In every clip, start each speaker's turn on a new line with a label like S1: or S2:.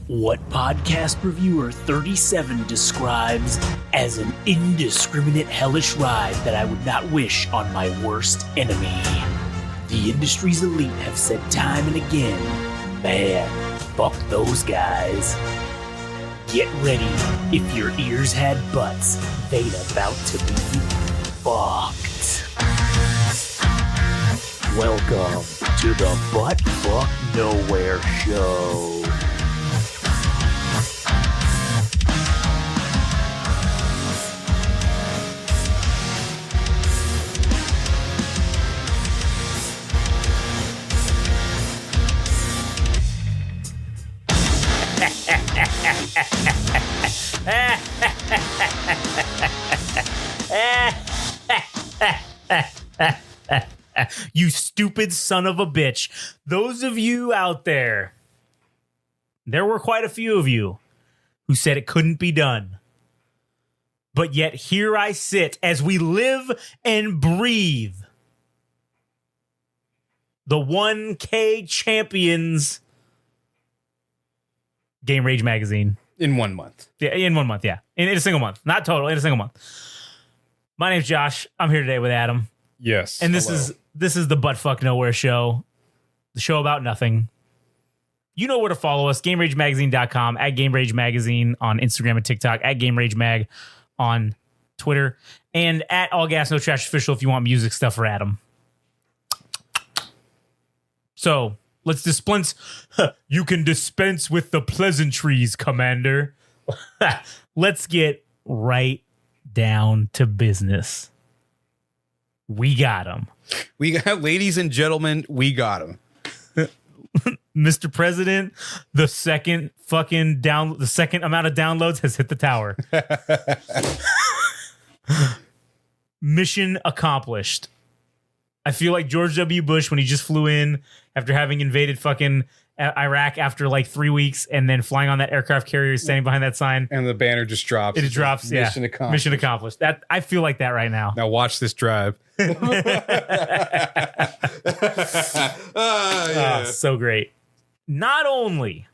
S1: What podcast reviewer 37 describes as an indiscriminate hellish ride that I would not wish on my worst enemy. The industry's elite have said time and again, man, fuck those guys. Get ready, if your ears had butts, they'd about to be fucked. Welcome to the Butt Fuck Nowhere Show. You stupid son of a bitch. Those of you out there, there were quite a few of you who said it couldn't be done. But yet here I sit as we live and breathe. The 1K champions. Game Rage Magazine.
S2: In 1 month.
S1: Yeah, in 1 month, yeah. In a single month. Not total, in a single month. My name's Josh. I'm here today with Adam.
S2: Yes.
S1: And this is the Butt Fuck Nowhere Show. The show about nothing. You know where to follow us. GameRageMagazine.com, at Game Rage Magazine on Instagram and TikTok, at Game Rage Mag on Twitter, and at All Gas No Trash Official if you want music stuff for Adam. So let's dispense. You can dispense with the pleasantries, Commander. Let's get right down to business. We got him.
S2: We got, ladies and gentlemen, we got him.
S1: Mr. President, the second amount of downloads has hit the tower. Mission accomplished. I feel like George W. Bush when he just flew in after having invaded fucking Iraq after like 3 weeks and then flying on that aircraft carrier, standing behind that sign.
S2: And the banner just drops.
S1: It drops, yeah.
S2: Mission accomplished.
S1: Mission accomplished. That I feel like that right now.
S2: Now watch this drive.
S1: Yeah. So great. Not only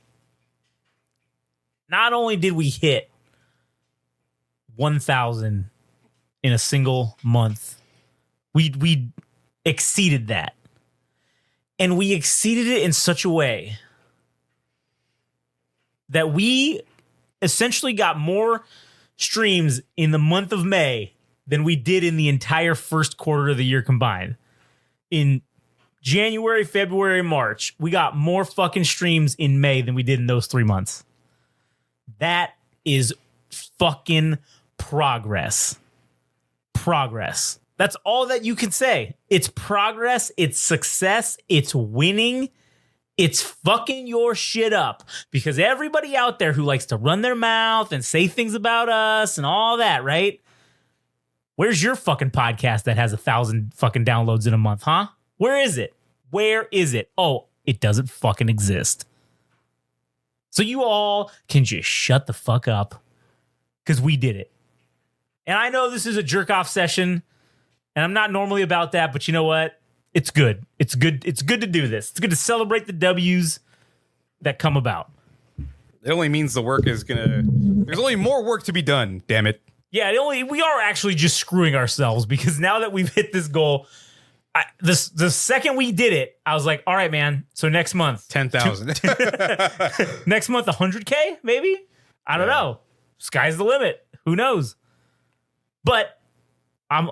S1: did we hit 1,000 in a single month, we exceeded that. And we exceeded it in such a way that we essentially got more streams in the month of May than we did in the entire first quarter of the year combined. In January, February, March, we got more fucking streams in May than we did in those 3 months. That is fucking progress. Progress. That's all that you can say. It's progress. It's success. It's winning. It's fucking your shit up. Because everybody out there who likes to run their mouth and say things about us and all that, right? Where's your fucking podcast that has 1,000 fucking downloads in a month, huh? Where is it? Where is it? Oh, it doesn't fucking exist. So you all can just shut the fuck up because we did it. And I know this is a jerk off session. And I'm not normally about that, but you know what? It's good. It's good. It's good to do this. It's good to celebrate the W's that come about.
S2: It only means the work is there's only more work to be done, damn it.
S1: Yeah, we are actually just screwing ourselves because now that we've hit this goal, the second we did it, I was like, all right, man. So next month,
S2: 10,000.
S1: Next month, 100K, maybe? I don't know. Sky's the limit. Who knows? But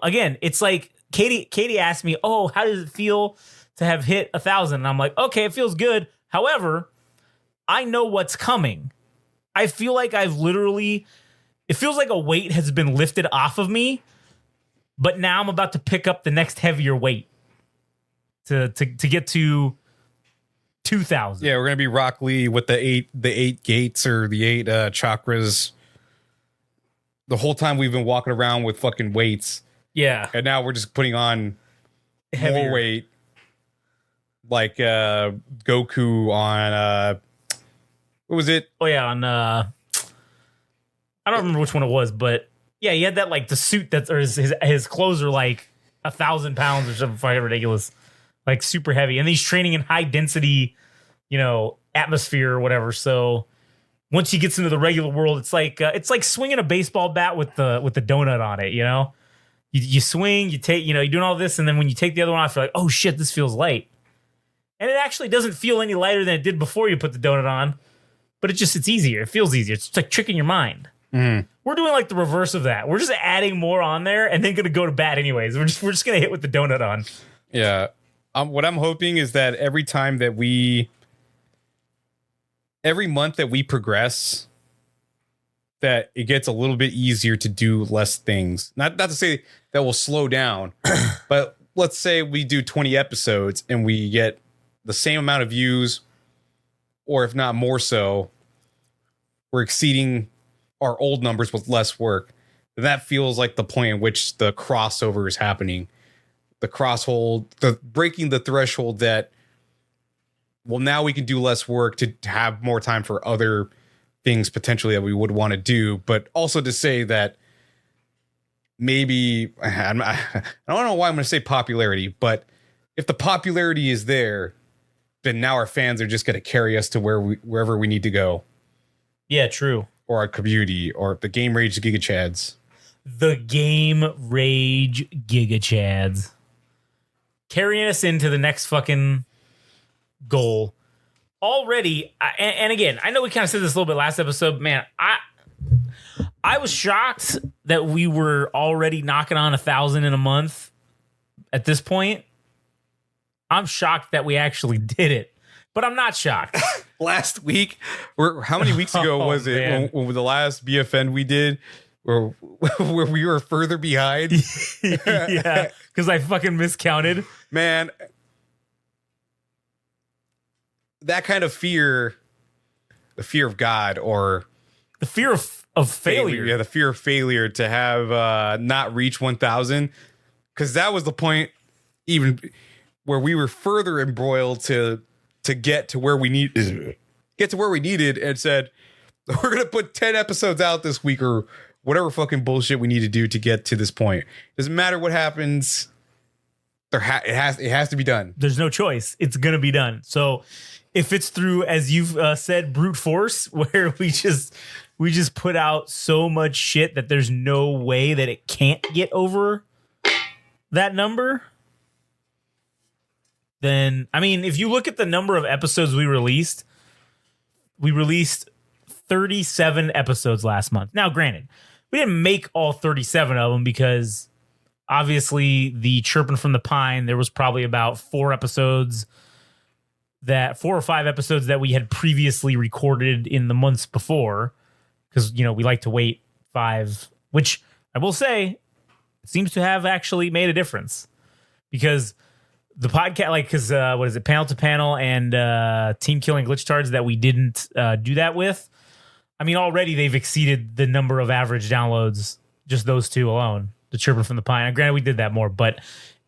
S1: again, it's like Katie asked me, oh, how does it feel to have hit 1,000? And I'm like, okay, it feels good. However, I know what's coming. I feel like it feels like a weight has been lifted off of me, but now I'm about to pick up the next heavier weight to get to 2,000.
S2: Yeah, we're going to be Rock Lee with the eight gates or the 8 chakras. The whole time we've been walking around with fucking weights.
S1: Yeah.
S2: And now we're just putting on
S1: Heavier.
S2: more weight. Like Goku on what was it?
S1: Oh yeah, on I don't remember which one it was, but yeah, he had that like the suit or his clothes are like 1,000 pounds or something fucking ridiculous. Like super heavy. And he's training in high density, atmosphere or whatever. So once he gets into the regular world, it's like swinging a baseball bat with the donut on it. You know, you swing, you take, you're doing all this, and then when you take the other one off, you're like, oh shit, this feels light, and it actually doesn't feel any lighter than it did before you put the donut on, but it's easier. It feels easier. It's like tricking your mind.
S2: Mm.
S1: We're doing like the reverse of that. We're just adding more on there and then going to go to bat anyways. We're just going to hit with the donut on.
S2: Yeah. What I'm hoping is that every month that we progress, that it gets a little bit easier to do less things. Not to say that we'll slow down, but let's say we do 20 episodes and we get the same amount of views, or if not more so, we're exceeding our old numbers with less work. That feels like the point at which the crossover is happening. The breaking the threshold that, well, now we can do less work to have more time for other things potentially that we would want to do, but also to say that maybe, I don't know why I'm going to say popularity, but if the popularity is there, then now our fans are just going to carry us to wherever we need to go.
S1: Yeah, true.
S2: Or our community, or the Game Rage Giga Chads.
S1: The Game Rage Giga Chads. Carrying us into the next fucking goal. Already, and again, I know we kind of said this a little bit last episode, man, I was shocked that we were already knocking on 1,000 in a month at this point. I'm shocked that we actually did it, but I'm not shocked.
S2: Last week, how many weeks ago was it when the last BFN we did, where we were further behind?
S1: Yeah, because I fucking miscounted.
S2: Man, that kind of fear, the fear of God, or
S1: the fear of failure.
S2: Yeah, the fear of failure to have not reach 1,000, because that was the point, even where we were further embroiled to get to where we needed, and said, we're gonna put 10 episodes out this week, or whatever fucking bullshit we need to do to get to this point. Doesn't matter what happens. It has to be done.
S1: There's no choice. It's gonna be done. So if it's through, as you've said, brute force, where we just put out so much shit that there's no way that it can't get over that number, then, I mean, if you look at the number of episodes we released 37 episodes last month. Now, granted, we didn't make all 37 of them because obviously the Chirping from the Pine, there was probably about 4 or 5 episodes that we had previously recorded in the months before, because, we like to wait 5, which I will say seems to have actually made a difference, because the podcast, what is it, Panel to Panel and Team Killing Glitch Tards that we didn't do that with, I mean, already they've exceeded the number of average downloads, just those 2 alone, the Chirping from the Pine. And granted, we did that more, but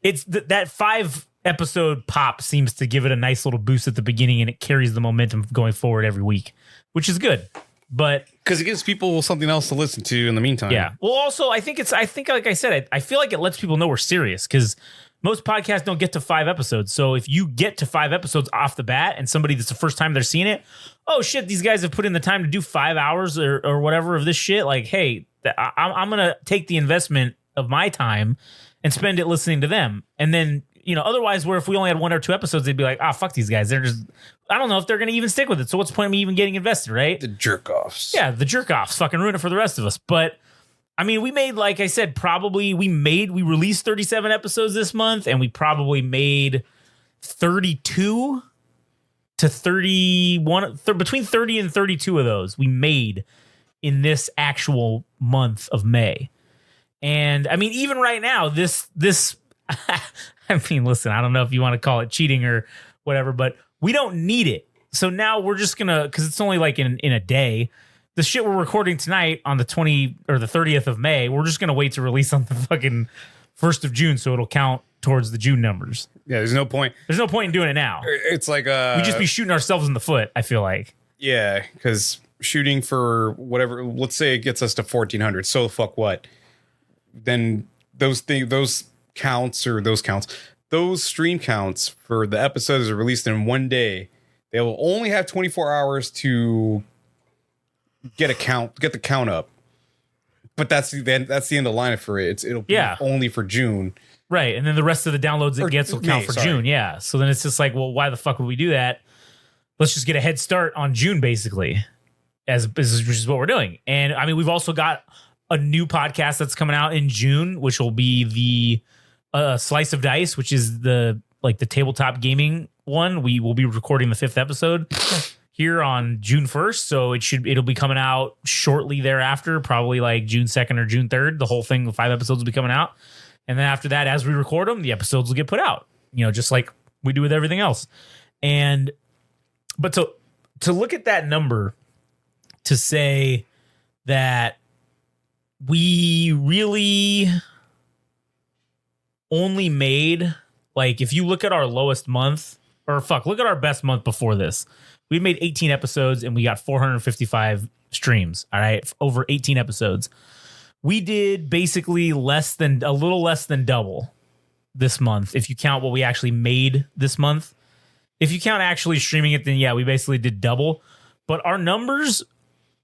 S1: it's that 5 episode pop seems to give it a nice little boost at the beginning, and it carries the momentum going forward every week, which is good. But
S2: because it gives people something else to listen to in the meantime.
S1: Yeah. Well, also, I think like I said, I feel like it lets people know we're serious, because most podcasts don't get to 5 episodes. So if you get to 5 episodes off the bat, and somebody that's the first time they're seeing it, oh shit, these guys have put in the time to do 5 hours or whatever of this shit. Like, hey, I'm going to take the investment of my time and spend it listening to them. And then, otherwise, where if we only had 1 or 2 episodes, they'd be like, fuck these guys. They're just, I don't know if they're going to even stick with it. So what's the point of me even getting invested, right?
S2: The jerk offs.
S1: Yeah, the jerk offs fucking ruin it for the rest of us. But I mean, we made, like I said, we released 37 episodes this month, and we probably made 32 to 31, between 30 and 32 of those we made in this actual month of May. And I mean, even right now, this, I mean, listen, I don't know if you want to call it cheating or whatever, but we don't need it. So now we're just gonna, because it's only like in a day. The shit we're recording tonight on the 20th or the 30th of May, we're just gonna wait to release on the fucking 1st of June, so it'll count towards the June numbers.
S2: Yeah, there's no point.
S1: There's no point in doing it now.
S2: It's like
S1: we just be shooting ourselves in the foot, I feel like.
S2: Yeah, because shooting for whatever, let's say it gets us to 1,400. So fuck what? Then those stream counts for the episodes are released in one day. They will only have 24 hours to get the count up. But that's the end of the line for it. It'll be only for June.
S1: Right. And then the rest of the downloads it gets will count for June. Yeah. So then it's just like, well, why the fuck would we do that? Let's just get a head start on June, basically, which is what we're doing. And I mean, we've also got a new podcast that's coming out in June, which will be the Slice of Dice, which is the tabletop gaming one. We will be recording the 5th episode here on June 1st. So it'll be coming out shortly thereafter, probably like June 2nd or June 3rd. The whole thing, the 5 episodes will be coming out. And then after that, as we record them, the episodes will get put out, just like we do with everything else. But to look at that number, to say that we really only made, like, if you look at our lowest month, look at our best month before this. We made 18 episodes and we got 455 streams. All right. Over 18 episodes. We did basically a little less than double this month. If you count what we actually made this month, if you count actually streaming it, then yeah, we basically did double, but our numbers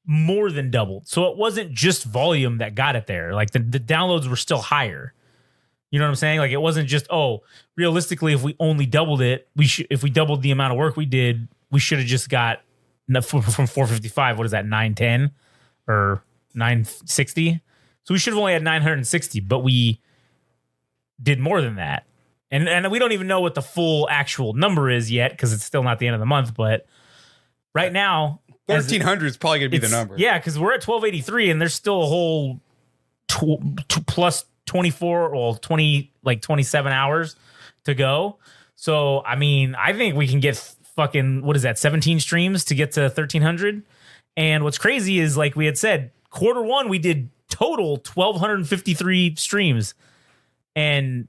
S1: more than doubled. So it wasn't just volume that got it there. Like the downloads were still higher. You know what I'm saying? Like it wasn't just, realistically, if we only doubled it, if we doubled the amount of work we did, we should have just got from 455. What is that? 910 or 960? So we should have only had 960, but we did more than that. And we don't even know what the full actual number is yet because it's still not the end of the month. But right now,
S2: 1,300 is probably going to be the number.
S1: Yeah, because we're at 1,283 and there's still a whole plus 24 or 27 hours to go. So, I mean, I think we can get fucking, 17 streams to get to 1,300. And what's crazy is, like we had said, quarter one, we did total 1,253 streams. And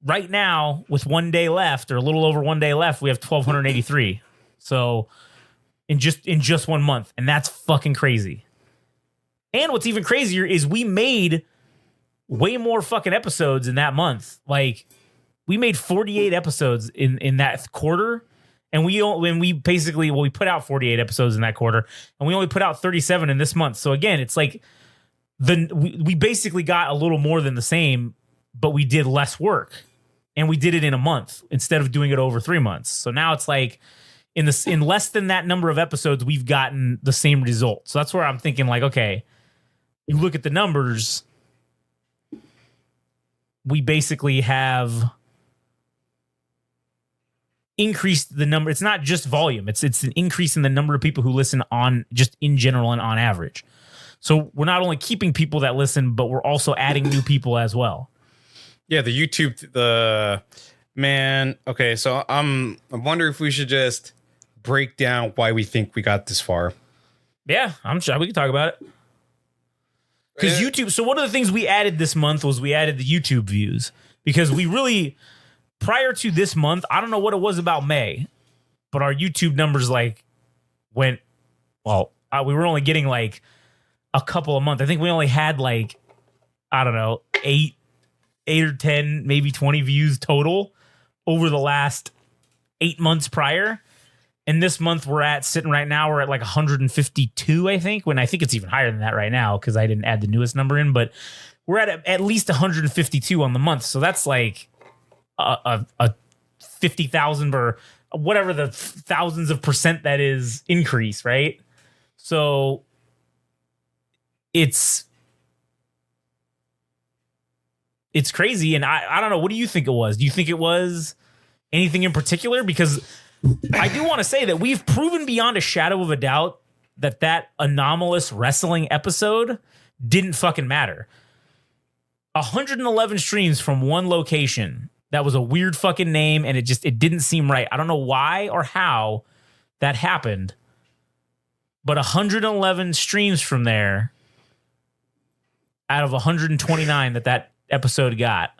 S1: right now, with 1 day left, or a little over 1 day left, we have 1,283. So in just 1 month. And that's fucking crazy. And what's even crazier is we made way more fucking episodes in that month. Like, we made 48 episodes in that quarter. And we put out 48 episodes in that quarter, and we only put out 37 in this month. So again, it's like we basically got a little more than the same, but we did less work, and we did it in a month instead of doing it over 3 months. So now it's like in less than that number of episodes, we've gotten the same result. So that's where I'm thinking, like, okay, you look at the numbers, we basically have increased the number. It's not just volume. It's an increase in the number of people who listen on just in general and on average. So we're not only keeping people that listen, but we're also adding new people as well.
S2: Yeah, the YouTube, okay, so I wonder if we should just break down why we think we got this far.
S1: Yeah, I'm sure we can talk about it. Because YouTube, so one of the things we added this month was we added the YouTube views, because we really, prior to this month, I don't know what it was about May, but our YouTube numbers we were only getting like a couple a month. I think we only had like, I don't know, 8 or 10, maybe 20 views total over the last 8 months prior. And this month we're at like 152, I think, when I think it's even higher than that right now because I didn't add the newest number in, but we're at least 152 on the month. So that's like a 50,000 or whatever the thousands of percent that is increase, right? So it's crazy. And I don't know. What do you think it was? Do you think it was anything in particular? Because I do want to say that we've proven beyond a shadow of a doubt that anomalous wrestling episode didn't fucking matter. 111 streams from one location. That was a weird fucking name, and it didn't seem right. I don't know why or how that happened, but 111 streams from there out of 129 that episode got.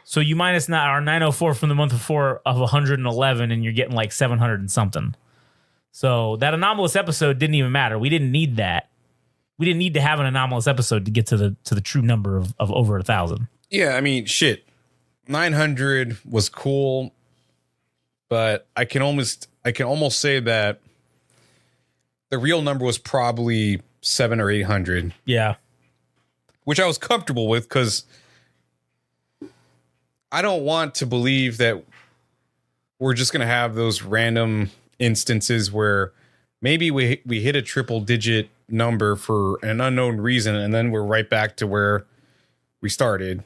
S1: So you minus our 904 from the month before of 111, and you're getting like 700 and something. So that anomalous episode didn't even matter. We didn't need that. We didn't need to have an anomalous episode to get to the true number of over 1,000.
S2: Yeah, I mean, shit. 900 was cool, but I can almost say that the real number was probably 700 or 800.
S1: Yeah.
S2: Which I was comfortable with because I don't want to believe that we're just going to have those random instances where maybe we hit a triple digit number for an unknown reason and then we're right back to where we started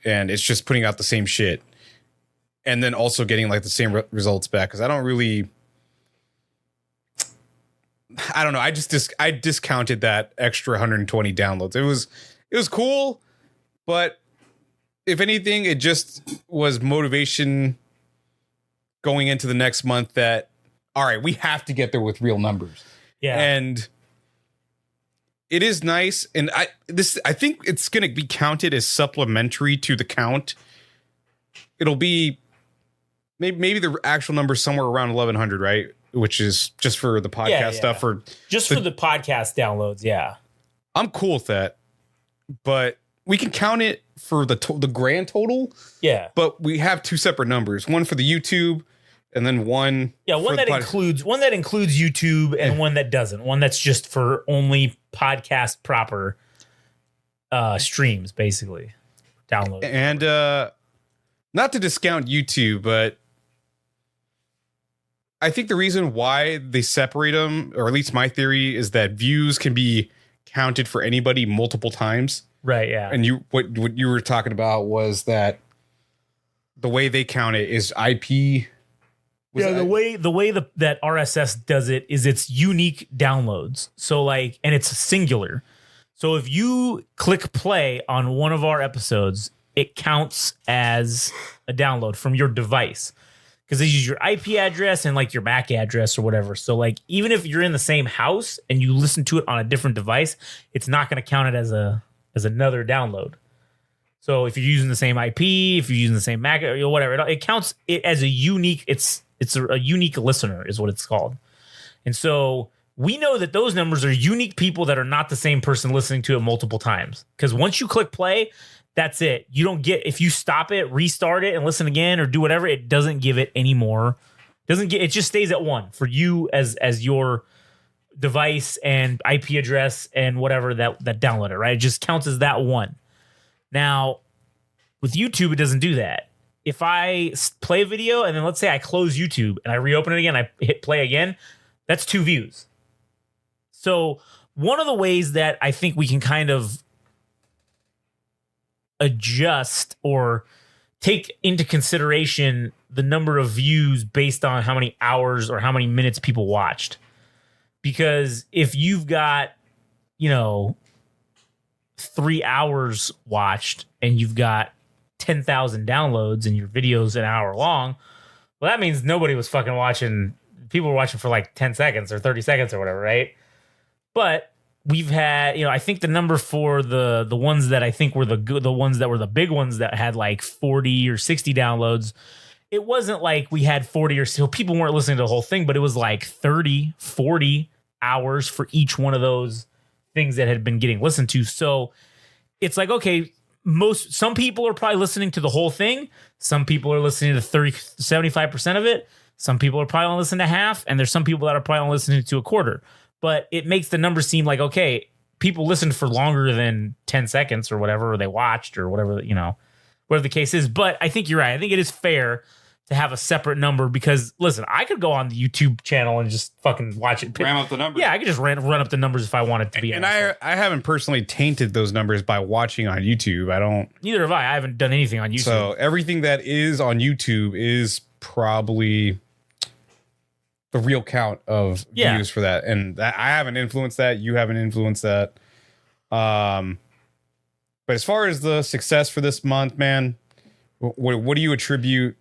S2: and it's just putting out the same shit and then also getting like the same results back because I don't know. I discounted that extra 120 downloads. It was cool, but if anything, it just was motivation going into the next month that, all right, we have to get there with real numbers.
S1: Yeah.
S2: And it is nice. And I think it's going to be counted as supplementary to the count. It'll be maybe the actual number somewhere around 1,100, right? Which is just for the podcast stuff. For I'm cool with that. But we can count it for the grand total.
S1: Yeah.
S2: But we have two separate numbers. One for the YouTube and then one.
S1: Yeah, one that includes YouTube and one that doesn't. One that's just for only podcast proper streams, basically. Download.
S2: And not to discount YouTube, but I think the reason why they separate them, or at least my theory, is that views can be counted for anybody multiple times.
S1: Right, yeah.
S2: And what you were talking about was that the way they count it is IP.
S1: The way that RSS does it is it's unique downloads. So like, and it's singular. So if you click play on one of our episodes, it counts as a download from your device. Because they use your IP address and like your MAC address or whatever. So like even if you're in the same house and you listen to it on a different device, it's not going to count it as another download. So if you're using the same IP, if you're using the same MAC or whatever, it counts it as a unique. It's a unique listener is what it's called. And so we know that those numbers are unique people that are not the same person listening to it multiple times. Because once you click play, that's it. You don't get, if you stop it, restart it and listen again or do whatever, it doesn't give it anymore. It just stays at one for you as your device and IP address and whatever that download it, right? It just counts as that one. Now, with YouTube, it doesn't do that. If I play a video and then let's say I close YouTube and I reopen it again, I hit play again, that's 2 views. So one of the ways that I think we can kind of adjust or take into consideration the number of views based on how many hours or how many minutes people watched. Because if you've got, 3 hours watched and you've got 10,000 downloads and your video's an hour long, well, that means nobody was fucking watching. People were watching for like 10 seconds or 30 seconds or whatever, right? But we've had, I think the number for the ones that I think were the ones that were the big ones that had like 40 or 60 downloads, it wasn't like we had 40 or so. People weren't listening to the whole thing, but it was like 30, 40 hours for each one of those things that had been getting listened to. So it's like, okay, some people are probably listening to the whole thing. Some people are listening to 75% of it. Some people are probably only listening to half. And there's some people that are probably only listening to a quarter. But it makes the numbers seem like, okay, people listened for longer than 10 seconds or whatever, or they watched or whatever, whatever the case is. But I think you're right. I think it is fair to have a separate number because, listen, I could go on the YouTube channel and just fucking watch it.
S3: Ram up the numbers.
S1: Yeah, I could just run up the numbers if I wanted to be.
S2: And I haven't personally tainted those numbers by watching on YouTube. I don't.
S1: Neither have I. I haven't done anything on YouTube.
S2: So everything that is on YouTube is probably the real count of views for that. And I haven't influenced that. You haven't influenced that. But as far as the success for this month, man, what do you attribute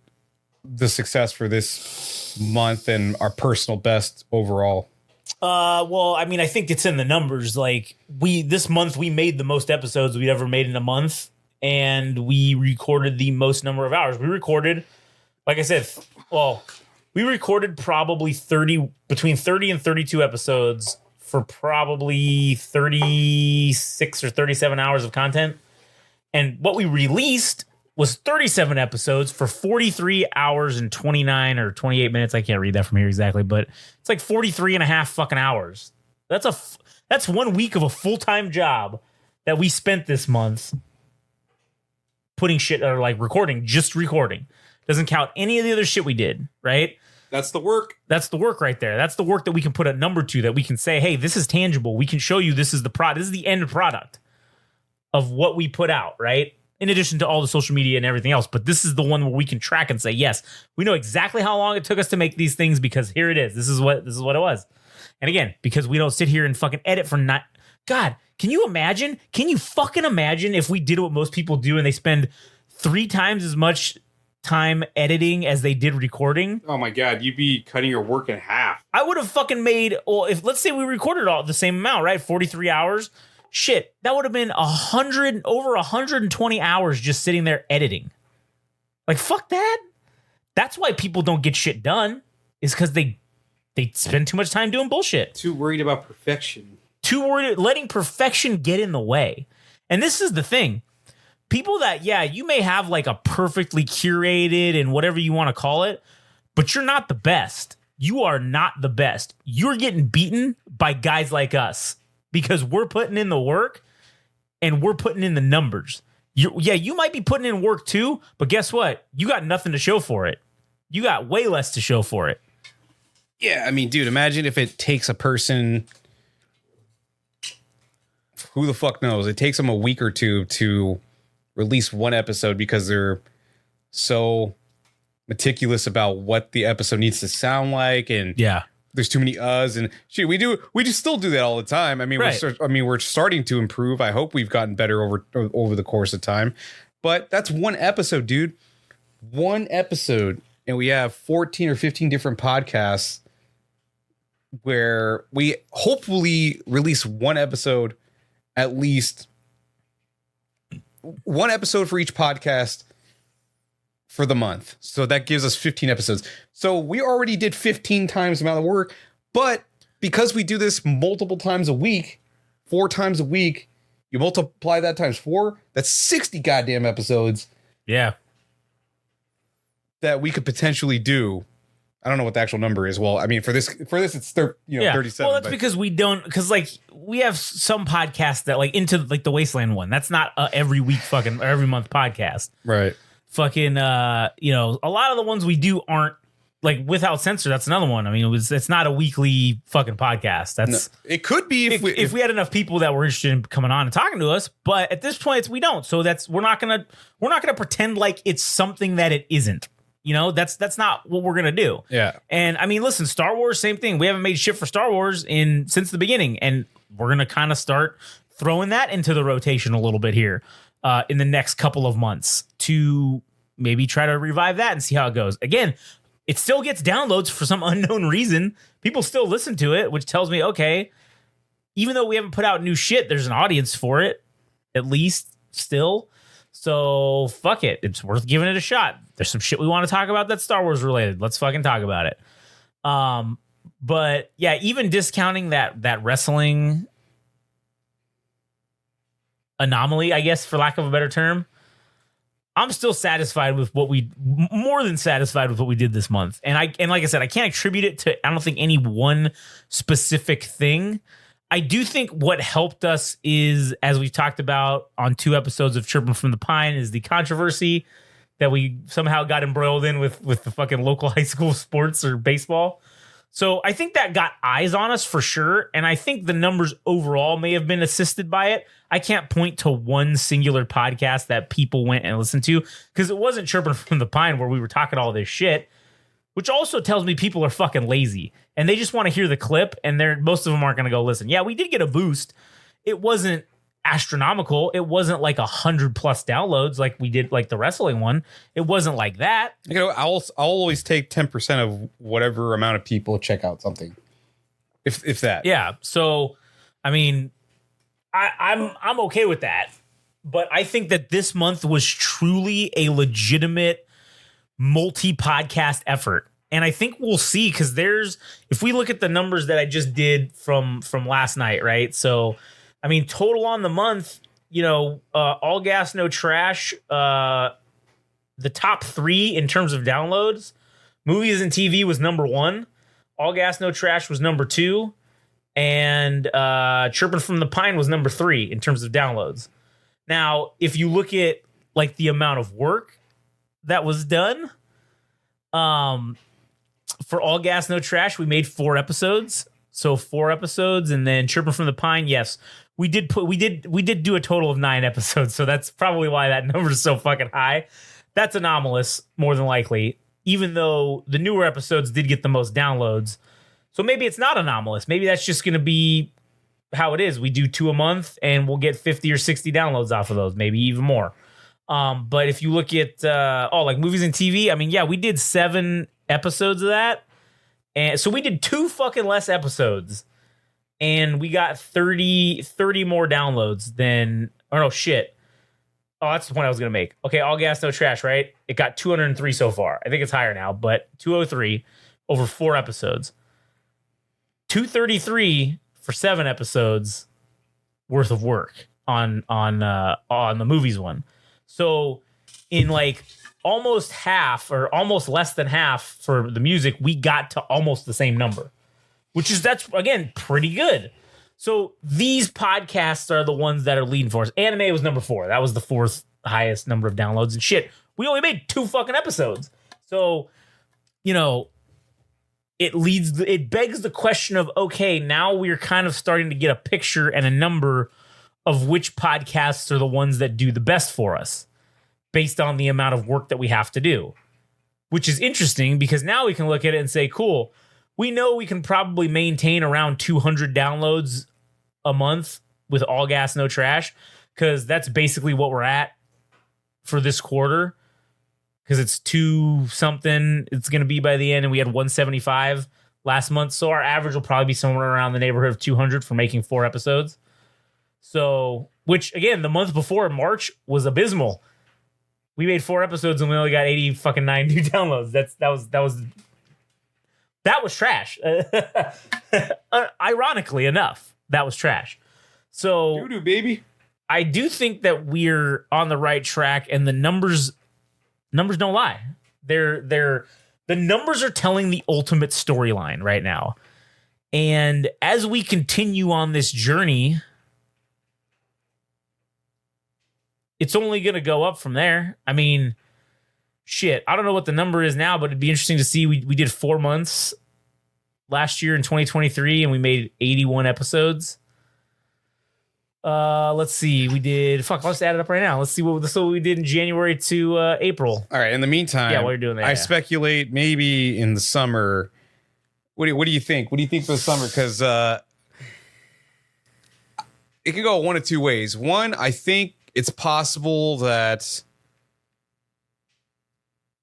S2: the success for this month and our personal best overall?
S1: Well, I mean, I think it's in the numbers. Like this month we made the most episodes we'd ever made in a month, and we recorded the most number of hours. We recorded, like I said, we recorded probably between 30 and 32 episodes for probably 36 or 37 hours of content. And what we released was 37 episodes for 43 hours and 29 or 28 minutes. I can't read that from here exactly, but it's like 43 and a half fucking hours. That's 1 week of a full-time job that we spent this month putting shit, or like recording, just recording. Doesn't count any of the other shit we did, right?
S2: That's the work.
S1: That's the work right there. That's the work that we can put a number to, that we can say, hey, this is tangible. We can show you this is the product. This is the end product of what we put out, right? In addition to all the social media and everything else. But this is the one where we can track and say, yes, we know exactly how long it took us to make these things, because here it is. This is what it was. And again, because we don't sit here and fucking edit for not. God, can you imagine? Can you fucking imagine if we did what most people do and they spend 3 times as much time editing as they did recording?
S2: Oh my God, you'd be cutting your work in half.
S1: I would have fucking made, well, if let's say we recorded all the same amount, right? 43 hours. Shit, that would have been over 120 hours just sitting there editing. Like, fuck that. That's why people don't get shit done, is because they spend too much time doing bullshit.
S2: Too worried about perfection.
S1: Too worried, letting perfection get in the way. And this is the thing. People that, yeah, you may have like a perfectly curated and whatever you want to call it, but you're not the best. You are not the best. You're getting beaten by guys like us, because we're putting in the work and we're putting in the numbers. You might be putting in work too, but guess what? You got nothing to show for it. You got way less to show for it.
S2: Yeah, I mean, dude, imagine if it takes a person, who the fuck knows? It takes them a week or two to release one episode because they're so meticulous about what the episode needs to sound like, and
S1: yeah,
S2: there's too many uhs, and shit, we just still do that all the time. I mean,
S1: right.
S2: we're starting to improve. I hope we've gotten better over the course of time, but that's one episode, dude. One episode, and we have 14 or 15 different podcasts where we hopefully release one episode, at least one episode for each podcast for the month. So that gives us 15 episodes. So we already did 15 times the amount of work, but because we do this multiple times a week, 4 times a week, you multiply that times 4, that's 60 goddamn episodes.
S1: Yeah.
S2: That we could potentially do. I don't know what the actual number is. Well, I mean, for this, it's 37.
S1: Well, that's because we have some podcasts that like into like the Wasteland one. That's not every week fucking or every month podcast.
S2: Right.
S1: Fucking, a lot of the ones we do aren't like Without Censor. That's another one. I mean, it's not a weekly fucking podcast. That's
S2: it could be
S1: if we had enough people that were interested in coming on and talking to us. But at this point, we don't. So we're not gonna pretend like it's something that it isn't. You know, that's not what we're gonna do.
S2: Yeah.
S1: And I mean, listen, Star Wars, same thing. We haven't made shit for Star Wars since the beginning, and we're gonna kind of start throwing that into the rotation a little bit here in the next couple of months to maybe try to revive that and see how it goes. Again, it still gets downloads for some unknown reason. People still listen to it, which tells me, okay, even though we haven't put out new shit, there's an audience for it, at least still. So fuck it. It's worth giving it a shot. There's some shit we want to talk about that's Star Wars related. Let's fucking talk about it. But yeah, even discounting that wrestling anomaly, I guess, for lack of a better term, I'm still satisfied with more than satisfied with what we did this month. And like I said, I can't attribute it to, I don't think, any one specific thing. I do think what helped us is, as we've talked about on 2 episodes of Chirping from the Pine, is the controversy that we somehow got embroiled in with the fucking local high school sports or baseball. So I think that got eyes on us for sure. And I think the numbers overall may have been assisted by it. I can't point to one singular podcast that people went and listened to, because it wasn't Chirping from the Pine where we were talking all this shit, which also tells me people are fucking lazy and they just want to hear the clip, and most of them aren't going to go listen. Yeah, we did get a boost. It wasn't astronomical. It wasn't like 100+ downloads like we did like the wrestling one. It wasn't like that.
S2: You know, I'll always take 10% of whatever amount of people check out something, if that.
S1: Yeah. So, I mean, I'm okay with that, but I think that this month was truly a legitimate multi-podcast effort. And I think we'll see, because if we look at the numbers that I just did from last night, right? So, I mean, total on the month, All Gas, No Trash the top 3 in terms of downloads, Movies and TV was number 1. All Gas No Trash was number 2. And Chirping from the Pine was number 3 in terms of downloads. Now, if you look at like the amount of work that was done, for All Gas No Trash, we made 4 episodes. So 4 episodes, and then Chirping from the Pine, yes. We did do a total of 9 episodes, so that's probably why that number is so fucking high. That's anomalous, more than likely, even though the newer episodes did get the most downloads. So maybe it's not anomalous. Maybe that's just going to be how it is. We do 2 a month, and we'll get 50 or 60 downloads off of those, maybe even more. But if you look at like Movies and TV, I mean, yeah, we did 7 episodes of that, and so we did 2 fucking less episodes. And we got 30 more downloads than... Oh, no, shit. Oh, that's the point I was going to make. Okay, All Gas, No Trash, right? It got 203 so far. I think it's higher now, but 203 over 4 episodes. 233 for 7 episodes worth of work on the movies one. So in like almost half or almost less than half for the music, we got to almost the same number. That's, again, pretty good. So these podcasts are the ones that are leading for us. Anime was number 4. That was the 4th highest number of downloads. And shit, we only made 2 fucking episodes. So, it begs the question of, okay, now we're kind of starting to get a picture and a number of which podcasts are the ones that do the best for us based on the amount of work that we have to do, which is interesting because now we can look at it and say, cool, we know we can probably maintain around 200 downloads a month with All Gas, No Trash, because that's basically what we're at for this quarter, because it's 2 something. It's going to be by the end, and we had 175 last month. So our average will probably be somewhere around the neighborhood of 200 for making 4 episodes. So, which, again, the month before, March, was abysmal. We made 4 episodes, and we only got 89 new downloads. That was trash. Ironically enough, that was trash. So,
S2: doo-doo, baby.
S1: I do think that we're on the right track, and the numbers don't lie. The numbers are telling the ultimate storyline right now. And as we continue on this journey, it's only going to go up from there. I mean, shit, I don't know what the number is now, but it'd be interesting to see. We did 4 months last year in 2023, and we made 81 episodes. Let's see. We did... Fuck, let's add it up right now. Let's see what we did in January to April.
S2: All right, in the meantime...
S1: Yeah, what you're doing there.
S2: I speculate maybe in the summer... What do you think? What do you think for the summer? Because it could go one of 2 ways. One, I think it's possible that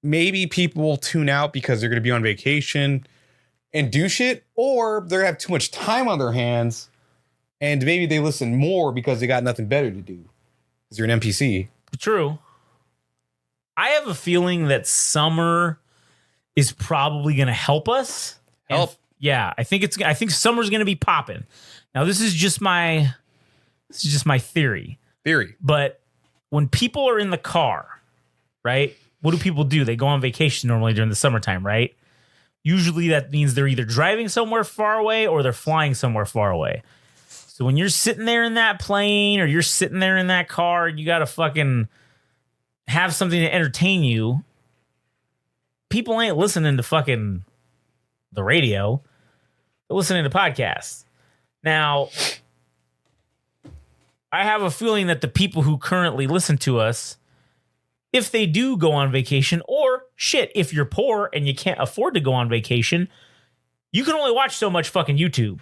S2: maybe people will tune out because they're going to be on vacation and do shit, or they have too much time on their hands and maybe they listen more because they got nothing better to do because you're an NPC.
S1: True. I have a feeling that summer is probably going to help us.
S2: Help.
S1: Yeah, I think summer's going to be popping. Now, this is just my theory. But when people are in the car, right? What do people do? They go on vacation normally during the summertime, right? Usually that means they're either driving somewhere far away or they're flying somewhere far away. So when you're sitting there in that plane or you're sitting there in that car and you got to fucking have something to entertain you, people ain't listening to fucking the radio. They're listening to podcasts. Now, I have a feeling that the people who currently listen to us, if they do go on vacation, or shit, if you're poor and you can't afford to go on vacation, you can only watch so much fucking YouTube.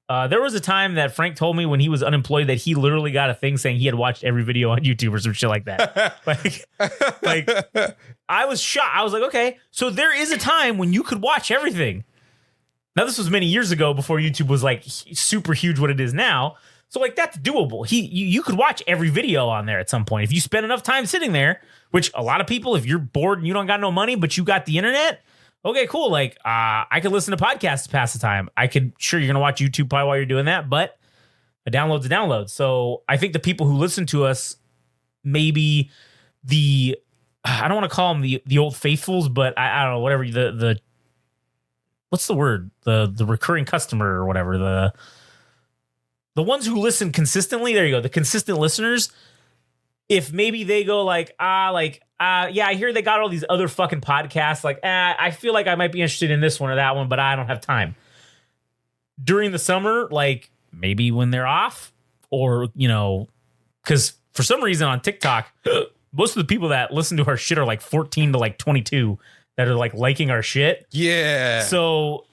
S1: There was a time that Frank told me when he was unemployed that he literally got a thing saying he had watched every video on YouTube or some shit like that. like I was shocked. I was like, okay, so there is a time when you could watch everything. Now, this was many years ago before YouTube was like super huge what it is now. So like that's doable. You could watch every video on there at some point if you spend enough time sitting there. Which a lot of people, if you're bored and you don't got no money, but you got the internet, okay, cool. Like I could listen to podcasts to pass the time. Sure, you're gonna watch YouTube probably while you're doing that, but a download's a download. So I think the people who listen to us, maybe the I don't want to call them the old faithfuls, but I don't know, whatever the what's the word? The recurring customer or whatever, the ones who listen consistently. There you go. The consistent listeners. If maybe they go like, yeah, I hear they got all these other fucking podcasts. Like, I feel like I might be interested in this one or that one, but I don't have time. During the summer, like maybe when they're off, or, you know, because for some reason on TikTok, most of the people that listen to our shit are like 14 to like 22 that are like liking our shit.
S2: Yeah.
S1: So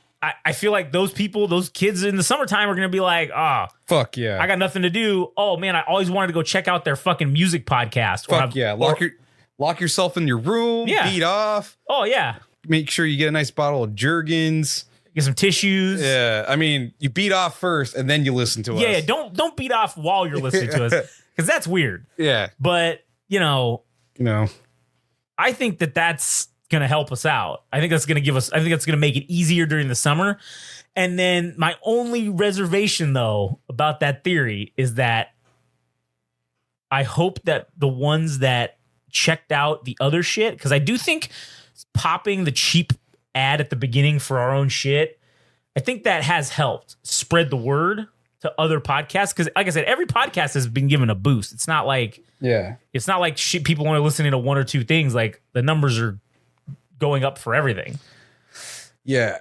S1: I feel like those people, those kids in the summertime are going to be like,
S2: fuck yeah,
S1: I got nothing to do. Oh man, I always wanted to go check out their fucking music podcast.
S2: Fuck yeah. Lock yourself in your room, beat off.
S1: Oh yeah.
S2: Make sure you get a nice bottle of Jergens.
S1: Get some tissues.
S2: Yeah. I mean, you beat off first and then you listen to us.
S1: Yeah, don't beat off while you're listening to us, because that's weird.
S2: Yeah.
S1: But, you know, I think that's going to help us out. I think that's going to make it easier during the summer. And then my only reservation, though, about that theory is that I hope that the ones that checked out the other shit, because I do think popping the cheap ad at the beginning for our own shit, I think that has helped spread the word to other podcasts. Because like I said, every podcast has been given a boost. It's not like shit, people only listening to one or two things. Like the numbers are going up for everything.
S2: Yeah.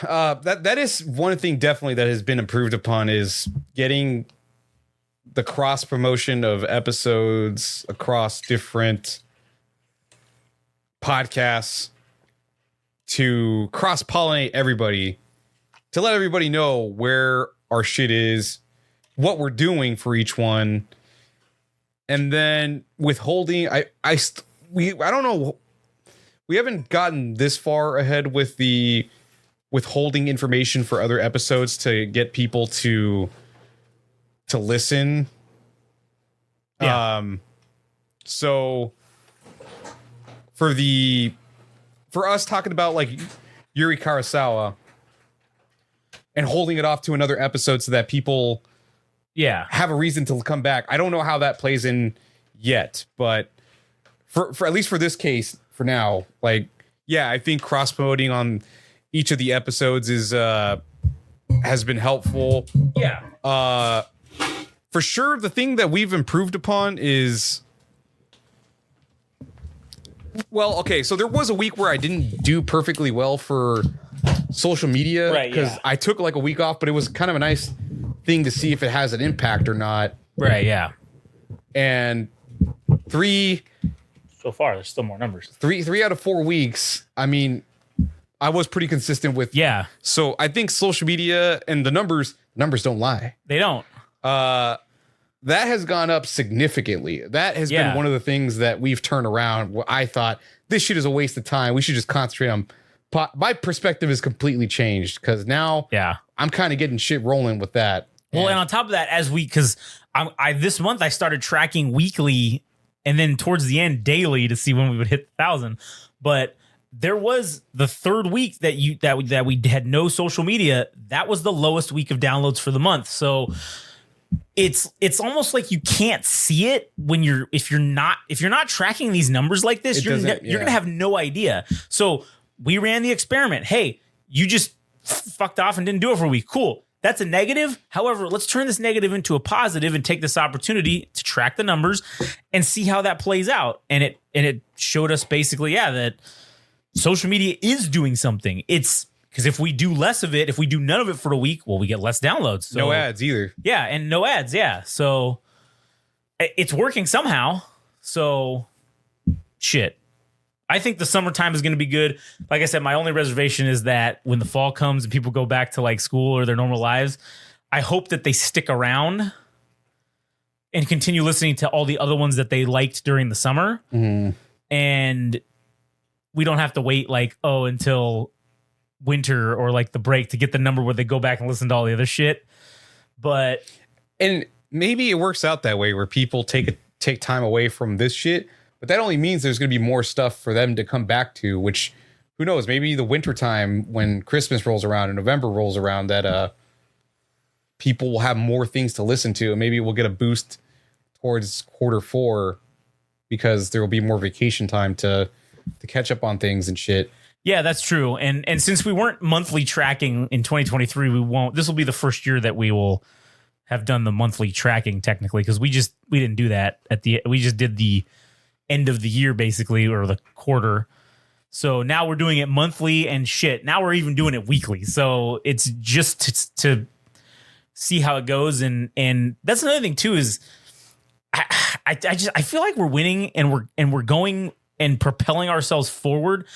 S2: That is one thing definitely that has been improved upon, is getting the cross promotion of episodes across different podcasts to cross pollinate everybody, to let everybody know where our shit is, what we're doing for each one. And then withholding, I don't know. We haven't gotten this far ahead with the withholding information for other episodes to get people to listen.
S1: Yeah.
S2: So for us talking about like Yuri Kurosawa and holding it off to another episode so that people have a reason to come back. I don't know how that plays in yet, but for at least for this case, for now, like, yeah, I think cross promoting on each of the episodes has been helpful.
S1: Yeah.
S2: For sure, the thing that we've improved upon is, well, okay, so there was a week where I didn't do perfectly well for social media,
S1: right?
S2: Because I took like a week off, but it was kind of a nice thing to see if it has an impact or not.
S1: Right. Yeah.
S2: And
S1: so far, there's still more numbers.
S2: Three out of 4 weeks. I mean, I was pretty consistent with.
S1: Yeah.
S2: So I think social media and the numbers don't lie.
S1: They don't.
S2: That has gone up significantly. That has been one of the things that we've turned around. Where I thought this shit is a waste of time. We should just concentrate on. My perspective has completely changed, because now I'm kind of getting shit rolling with that.
S1: Well, and on top of that, because I this month I started tracking weekly, and then towards the end daily to see when we would hit 1,000. But there was the third week that we had no social media. That was the lowest week of downloads for the month. So it's almost like you can't see it when if you're not tracking these numbers like this, you're gonna have no idea. So we ran the experiment. Hey, you just fucked off and didn't do it for a week. Cool. That's a negative. However, let's turn this negative into a positive and take this opportunity to track the numbers and see how that plays out. And it showed us basically, that social media is doing something. It's because if we do less of it, if we do none of it for a week, well, we get less downloads. So,
S2: no ads either.
S1: Yeah, and no ads. Yeah, so it's working somehow. So shit. I think the summertime is going to be good. Like I said, my only reservation is that when the fall comes and people go back to like school or their normal lives, I hope that they stick around and continue listening to all the other ones that they liked during the summer.
S2: Mm-hmm.
S1: And we don't have to wait until winter or like the break to get the number where they go back and listen to all the other shit.
S2: And maybe it works out that way where people take time away from this shit. But that only means there's going to be more stuff for them to come back to, which, who knows, maybe the winter time when Christmas rolls around and November rolls around, that people will have more things to listen to, and maybe we'll get a boost towards quarter 4 because there will be more vacation time to catch up on things and shit.
S1: Yeah, that's true. And since we weren't monthly tracking in 2023, we won't. This will be the first year that we will have done the monthly tracking technically, because we didn't do that we just did the end of the year basically, or the quarter. So now we're doing it monthly and shit. Now we're even doing it weekly. So it's just to see how it goes. And that's another thing too, is I feel like we're winning and we're going and propelling ourselves forward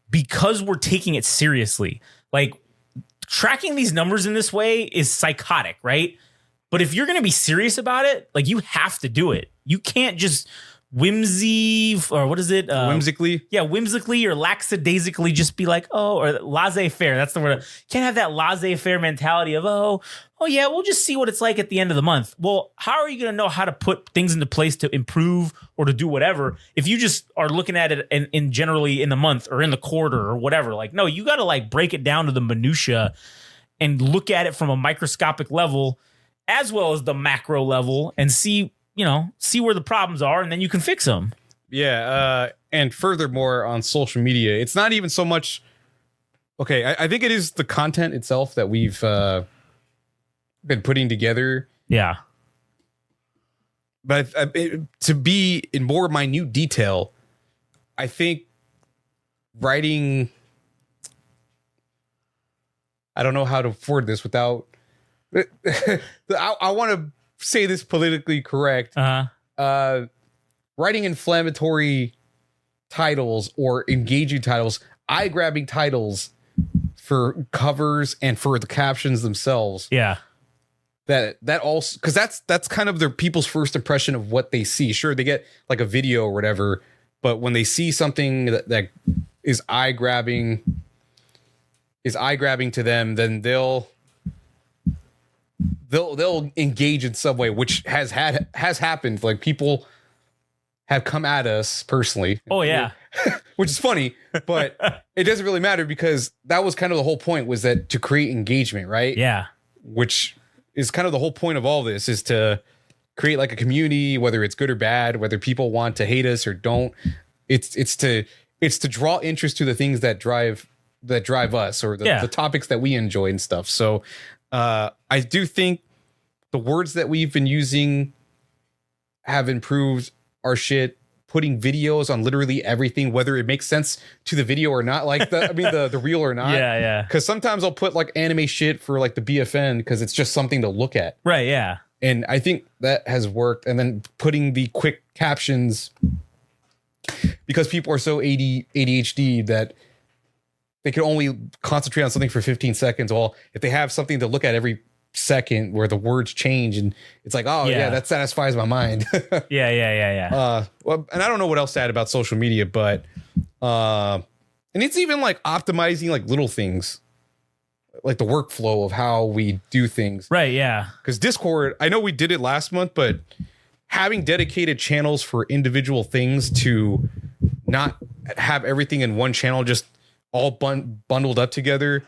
S1: because we're taking it seriously. Like, tracking these numbers in this way is psychotic, right? But if you're going to be serious about it, like, you have to do it. You can't just whimsically or lackadaisically just be like, oh, or laissez-faire. That's the word. Can't have that laissez-faire mentality of, oh yeah, we'll just see what it's like at the end of the month. Well, how are you going to know how to put things into place to improve or to do whatever if you just are looking at it in generally in the month or in the quarter or whatever? Like, no, you got to like break it down to the minutia and look at it from a microscopic level as well as the macro level and see where the problems are, and then you can fix them.
S2: Yeah. And furthermore, on social media, it's not even so much. Okay. I think it is the content itself that we've been putting together.
S1: Yeah.
S2: But to be in more minute detail, I think writing, I don't know how to afford this without, I want to say this politically correct. Writing inflammatory titles or engaging titles, eye-grabbing titles for covers and for the captions themselves.
S1: Yeah.
S2: That also, because that's kind of their people's first impression of what they see. Sure, they get like a video or whatever, but when they see something that is eye-grabbing to them, then they'll engage in some way, which has happened. Like, people have come at us personally.
S1: Oh yeah.
S2: Which is funny, but it doesn't really matter, because that was kind of the whole point, was that to create engagement, right?
S1: Yeah.
S2: Which is kind of the whole point of all this, is to create like a community, whether it's good or bad, whether people want to hate us or don't. It's to draw interest to the things that drive us, or the topics that we enjoy and stuff. So I do think the words that we've been using have improved our shit, putting videos on literally everything, whether it makes sense to the video or not, like the reel or not.
S1: Yeah.
S2: Because sometimes I'll put like anime shit for like the BFN because it's just something to look at.
S1: Right. Yeah.
S2: And I think that has worked. And then putting the quick captions, because people are so ADHD that they can only concentrate on something for 15 seconds. Well, if they have something to look at every second where the words change, and it's like, oh yeah, that satisfies my mind.
S1: Yeah.
S2: Well, and I don't know what else to add about social media, but and it's even like optimizing like little things, like the workflow of how we do things.
S1: Right. Yeah.
S2: Because Discord, I know we did it last month, but having dedicated channels for individual things, to not have everything in one channel, just all bundled up together.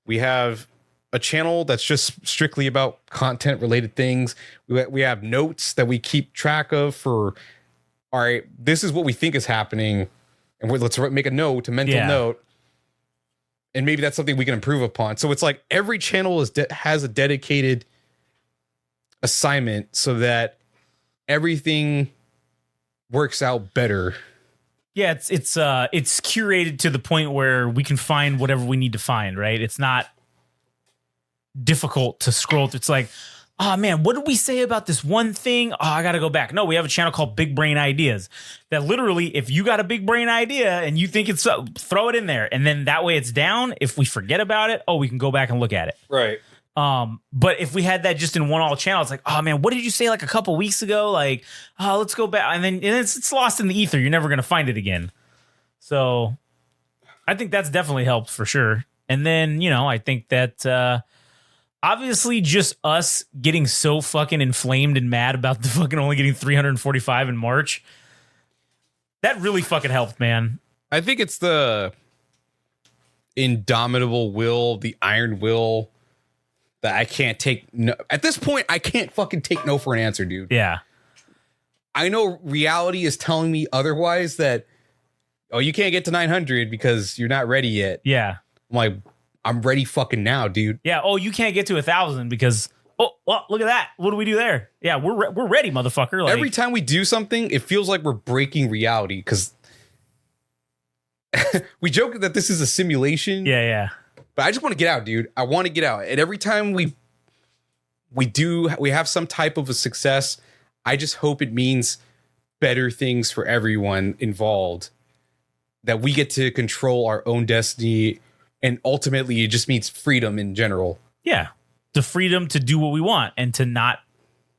S2: We have a channel that's just strictly about content related things. We have notes that we keep track of for, all right, this is what we think is happening, and let's make a note, a mental note, and maybe that's something we can improve upon. So it's like every channel has a dedicated assignment so that everything works out better.
S1: Yeah, it's curated to the point where we can find whatever we need to find, right? It's not difficult to scroll through. It's like, oh man, what did we say about this one thing? Oh, I got to go back. No, we have a channel called Big Brain Ideas that literally, if you got a big brain idea and you think it's throw it in there, and then that way it's down. If we forget about it, we can go back and look at it.
S2: Right.
S1: But if we had that just in one all channel, it's like, oh man, what did you say like a couple weeks ago? Like, oh, let's go back. And then it's lost in the ether. You're never going to find it again. So I think that's definitely helped for sure. And then, I think that, obviously just us getting so fucking inflamed and mad about the fucking only getting 345 in March. That really fucking helped, man.
S2: I think it's the indomitable will, the iron will, that I can't take no. At this point, I can't fucking take no for an answer, dude.
S1: Yeah.
S2: I know reality is telling me otherwise, that, oh, you can't get to 900 because you're not ready yet.
S1: Yeah.
S2: I'm like, I'm ready fucking now, dude.
S1: Yeah. Oh, you can't get to 1,000 because, oh, well, look at that. What do we do there? Yeah, we're ready, motherfucker. Like,
S2: Every time we do something, it feels like we're breaking reality, because we joke that this is a simulation.
S1: Yeah.
S2: But I just want to get out, dude. I want to get out. And every time we have some type of a success, I just hope it means better things for everyone involved, that we get to control our own destiny, and ultimately it just means freedom in general.
S1: Yeah. The freedom to do what we want and to not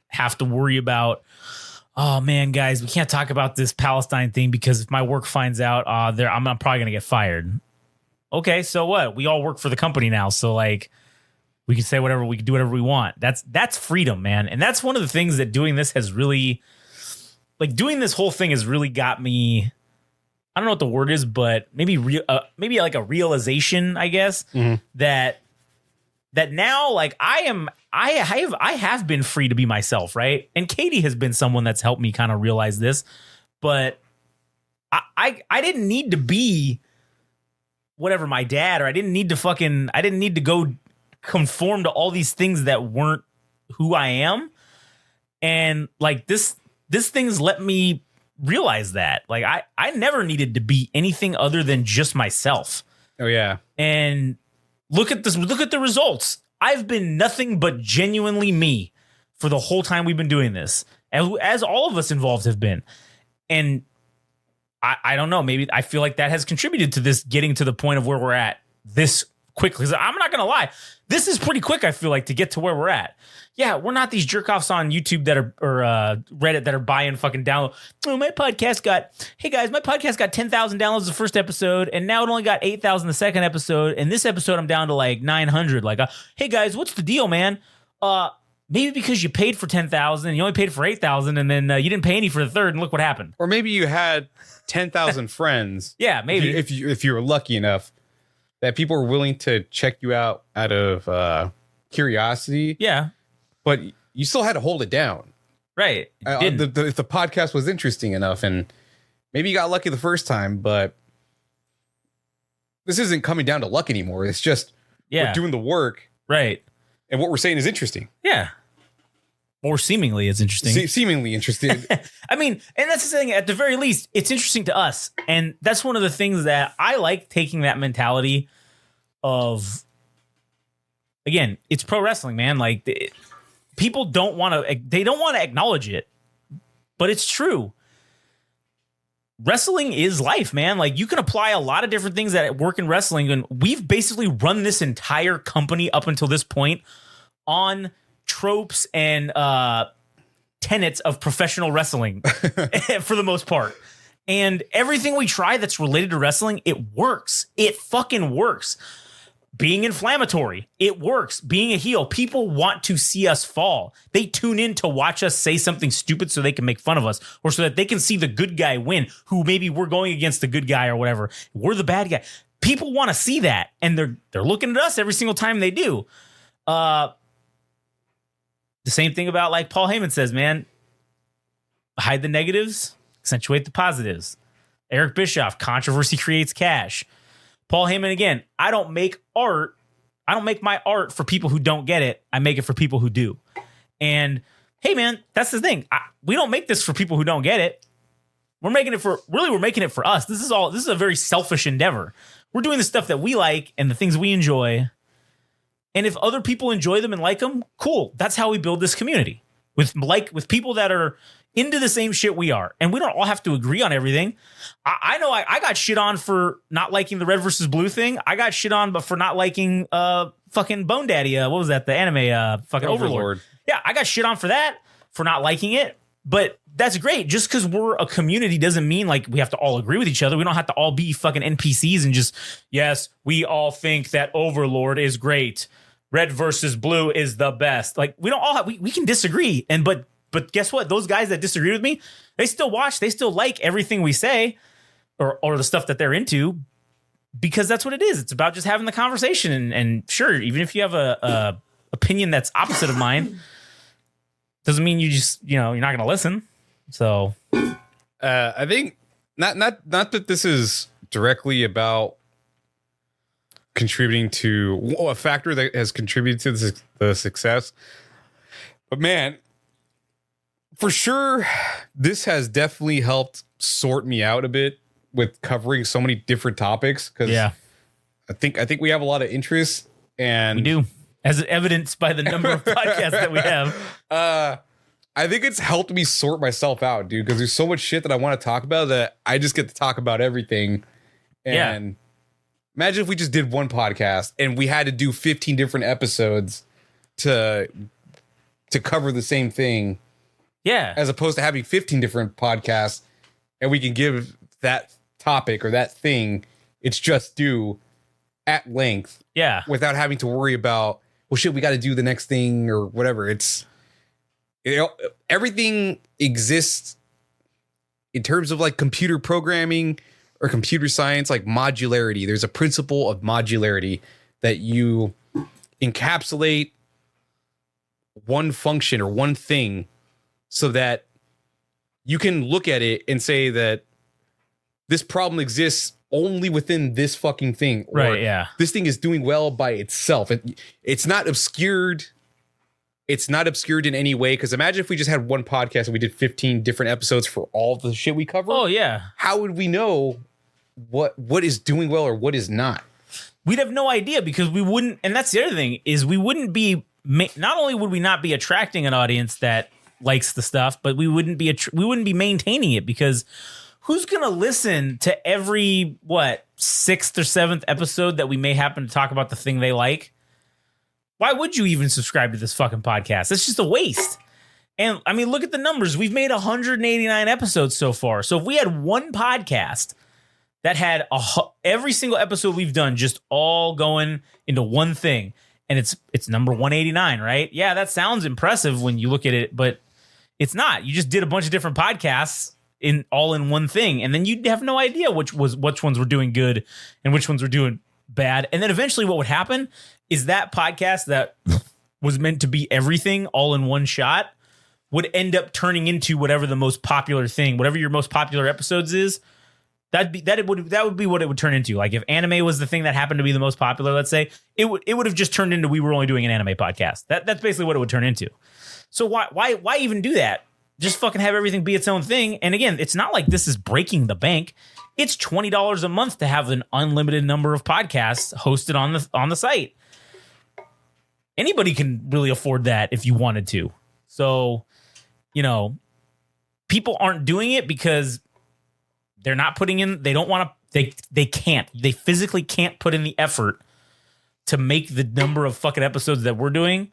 S1: have to worry about, oh man, guys, we can't talk about this Palestine thing because if my work finds out, I'm probably going to get fired. Okay, so what? We all work for the company now. So like, we can say whatever, we can do whatever we want. That's freedom, man. And that's one of the things that doing this has really, like, doing this whole thing has really got me, I don't know what the word is, but maybe like a realization, I guess, that now, like, I have been free to be myself, right? And Katie has been someone that's helped me kind of realize this, but I didn't need to be whatever my dad, or I didn't need to go conform to all these things that weren't who I am. And like this thing's let me realize that, like, I never needed to be anything other than just myself.
S2: Oh yeah.
S1: And look at the results. I've been nothing but genuinely me for the whole time we've been doing this, as all of us involved have been. And I don't know, maybe I feel like that has contributed to this getting to the point of where we're at this quickly. Because I'm not going to lie, this is pretty quick, I feel like, to get to where we're at. Yeah, we're not these jerk-offs on YouTube that are, or Reddit that are buying fucking download. Oh, my podcast got 10,000 downloads the first episode, and now it only got 8,000 the second episode, and this episode I'm down to like 900. Like, hey guys, what's the deal, man? Maybe because you paid for 10,000 and you only paid for 8,000, and then you didn't pay any for the third, and look what happened.
S2: Or maybe you had 10,000 friends.
S1: Yeah, maybe.
S2: If you were lucky enough that people were willing to check you out of curiosity.
S1: Yeah.
S2: But you still had to hold it down.
S1: Right.
S2: If the podcast was interesting enough, and maybe you got lucky the first time, but this isn't coming down to luck anymore. It's just we're doing the work.
S1: Right.
S2: And what we're saying is interesting.
S1: Yeah. Or seemingly it's interesting.
S2: Seemingly interesting.
S1: I mean, and that's the thing, at the very least, it's interesting to us. And that's one of the things that I like, taking that mentality of, again, it's pro wrestling, man. Like, people don't want to acknowledge it, but it's true. Wrestling is life, man. Like, you can apply a lot of different things that work in wrestling, and we've basically run this entire company up until this point on tropes and tenets of professional wrestling for the most part. And everything we try that's related to wrestling, it works. It fucking works. Being inflammatory, it works. Being a heel, people want to see us fall. They tune in to watch us say something stupid so they can make fun of us, or so that they can see the good guy win, who maybe we're going against the good guy or whatever. We're the bad guy. People want to see that, and they're looking at us every single time they do. The same thing about, like Paul Heyman says, man, hide the negatives, accentuate the positives. Eric Bischoff, controversy creates cash. Paul Heyman, again, I don't make art. I don't make my art for people who don't get it. I make it for people who do. And hey, man, that's the thing. We don't make this for people who don't get it. We're making it for us. This is a very selfish endeavor. We're doing the stuff that we like and the things we enjoy. And if other people enjoy them and like them, cool. That's how we build this community with people that are into the same shit we are. And we don't all have to agree on everything. I know I got shit on for not liking the red versus blue thing. I got shit on, but for not liking fucking Bone Daddy. What was that? The anime fucking Overlord. Yeah, I got shit on for that, for not liking it. But that's great. Just because we're a community doesn't mean like we have to all agree with each other. We don't have to all be fucking NPCs and just, yes, we all think that Overlord is great. Red versus blue is the best. Like, we don't all have, we can disagree. But guess what? Those guys that disagree with me, they still watch, they still like everything we say, or the stuff that they're into, because that's what it is. It's about just having the conversation. And sure, even if you have a opinion that's opposite of mine, doesn't mean you just, you're not going to listen. So
S2: I think not that this is directly about contributing to a factor that has contributed to the success, but man, for sure, this has definitely helped sort me out a bit with covering so many different topics. Because I think we have a lot of interest, and
S1: we do, as evidenced by the number of podcasts that we have.
S2: I think it's helped me sort myself out, dude, because there's so much shit that I want to talk about that I just get to talk about everything. And imagine if we just did one podcast and we had to do 15 different episodes to cover the same thing.
S1: Yeah.
S2: As opposed to having 15 different podcasts and we can give that topic or that thing its just due at length.
S1: Yeah.
S2: Without having to worry about, well, shit, we got to do the next thing or whatever. It's, you know, everything exists in terms of like computer programming or computer science, like modularity. There's a principle of modularity that you encapsulate one function or one thing so that you can look at it and say that this problem exists only within this fucking thing. Or
S1: right, yeah.
S2: This thing is doing well by itself. It's not obscured. It's not obscured in any way. Because imagine if we just had one podcast and we did 15 different episodes for all the shit we cover.
S1: Oh, yeah.
S2: How would we know what is doing well or what is not?
S1: We'd have no idea because we wouldn't. And that's the other thing is we wouldn't be. Not only would we not be attracting an audience that likes the stuff, but we wouldn't be maintaining it, because who's gonna listen to every sixth or seventh episode that we may happen to talk about the thing they like? Why would you even subscribe to this fucking podcast? It's just a waste. And I mean, look at the numbers. We've made 189 episodes so far. So if we had one podcast that had every single episode we've done just all going into one thing, and it's number 189, right? Yeah, that sounds impressive when you look at it, but it's not. You just did a bunch of different podcasts all in one thing, and then you'd have no idea which ones were doing good and which ones were doing bad. And then eventually what would happen is that podcast that was meant to be everything all in one shot would end up turning into whatever the most popular thing, whatever your most popular episodes is. That would be what it would turn into. Like if anime was the thing that happened to be the most popular, let's say, it would have just turned into we were only doing an anime podcast. That's basically what it would turn into. So why even do that? Just fucking have everything be its own thing. And again, it's not like this is breaking the bank. It's $20 a month to have an unlimited number of podcasts hosted on the site. Anybody can really afford that if you wanted to. So, people aren't doing it because they're not putting in, they don't want to, they physically can't put in the effort to make the number of fucking episodes that we're doing,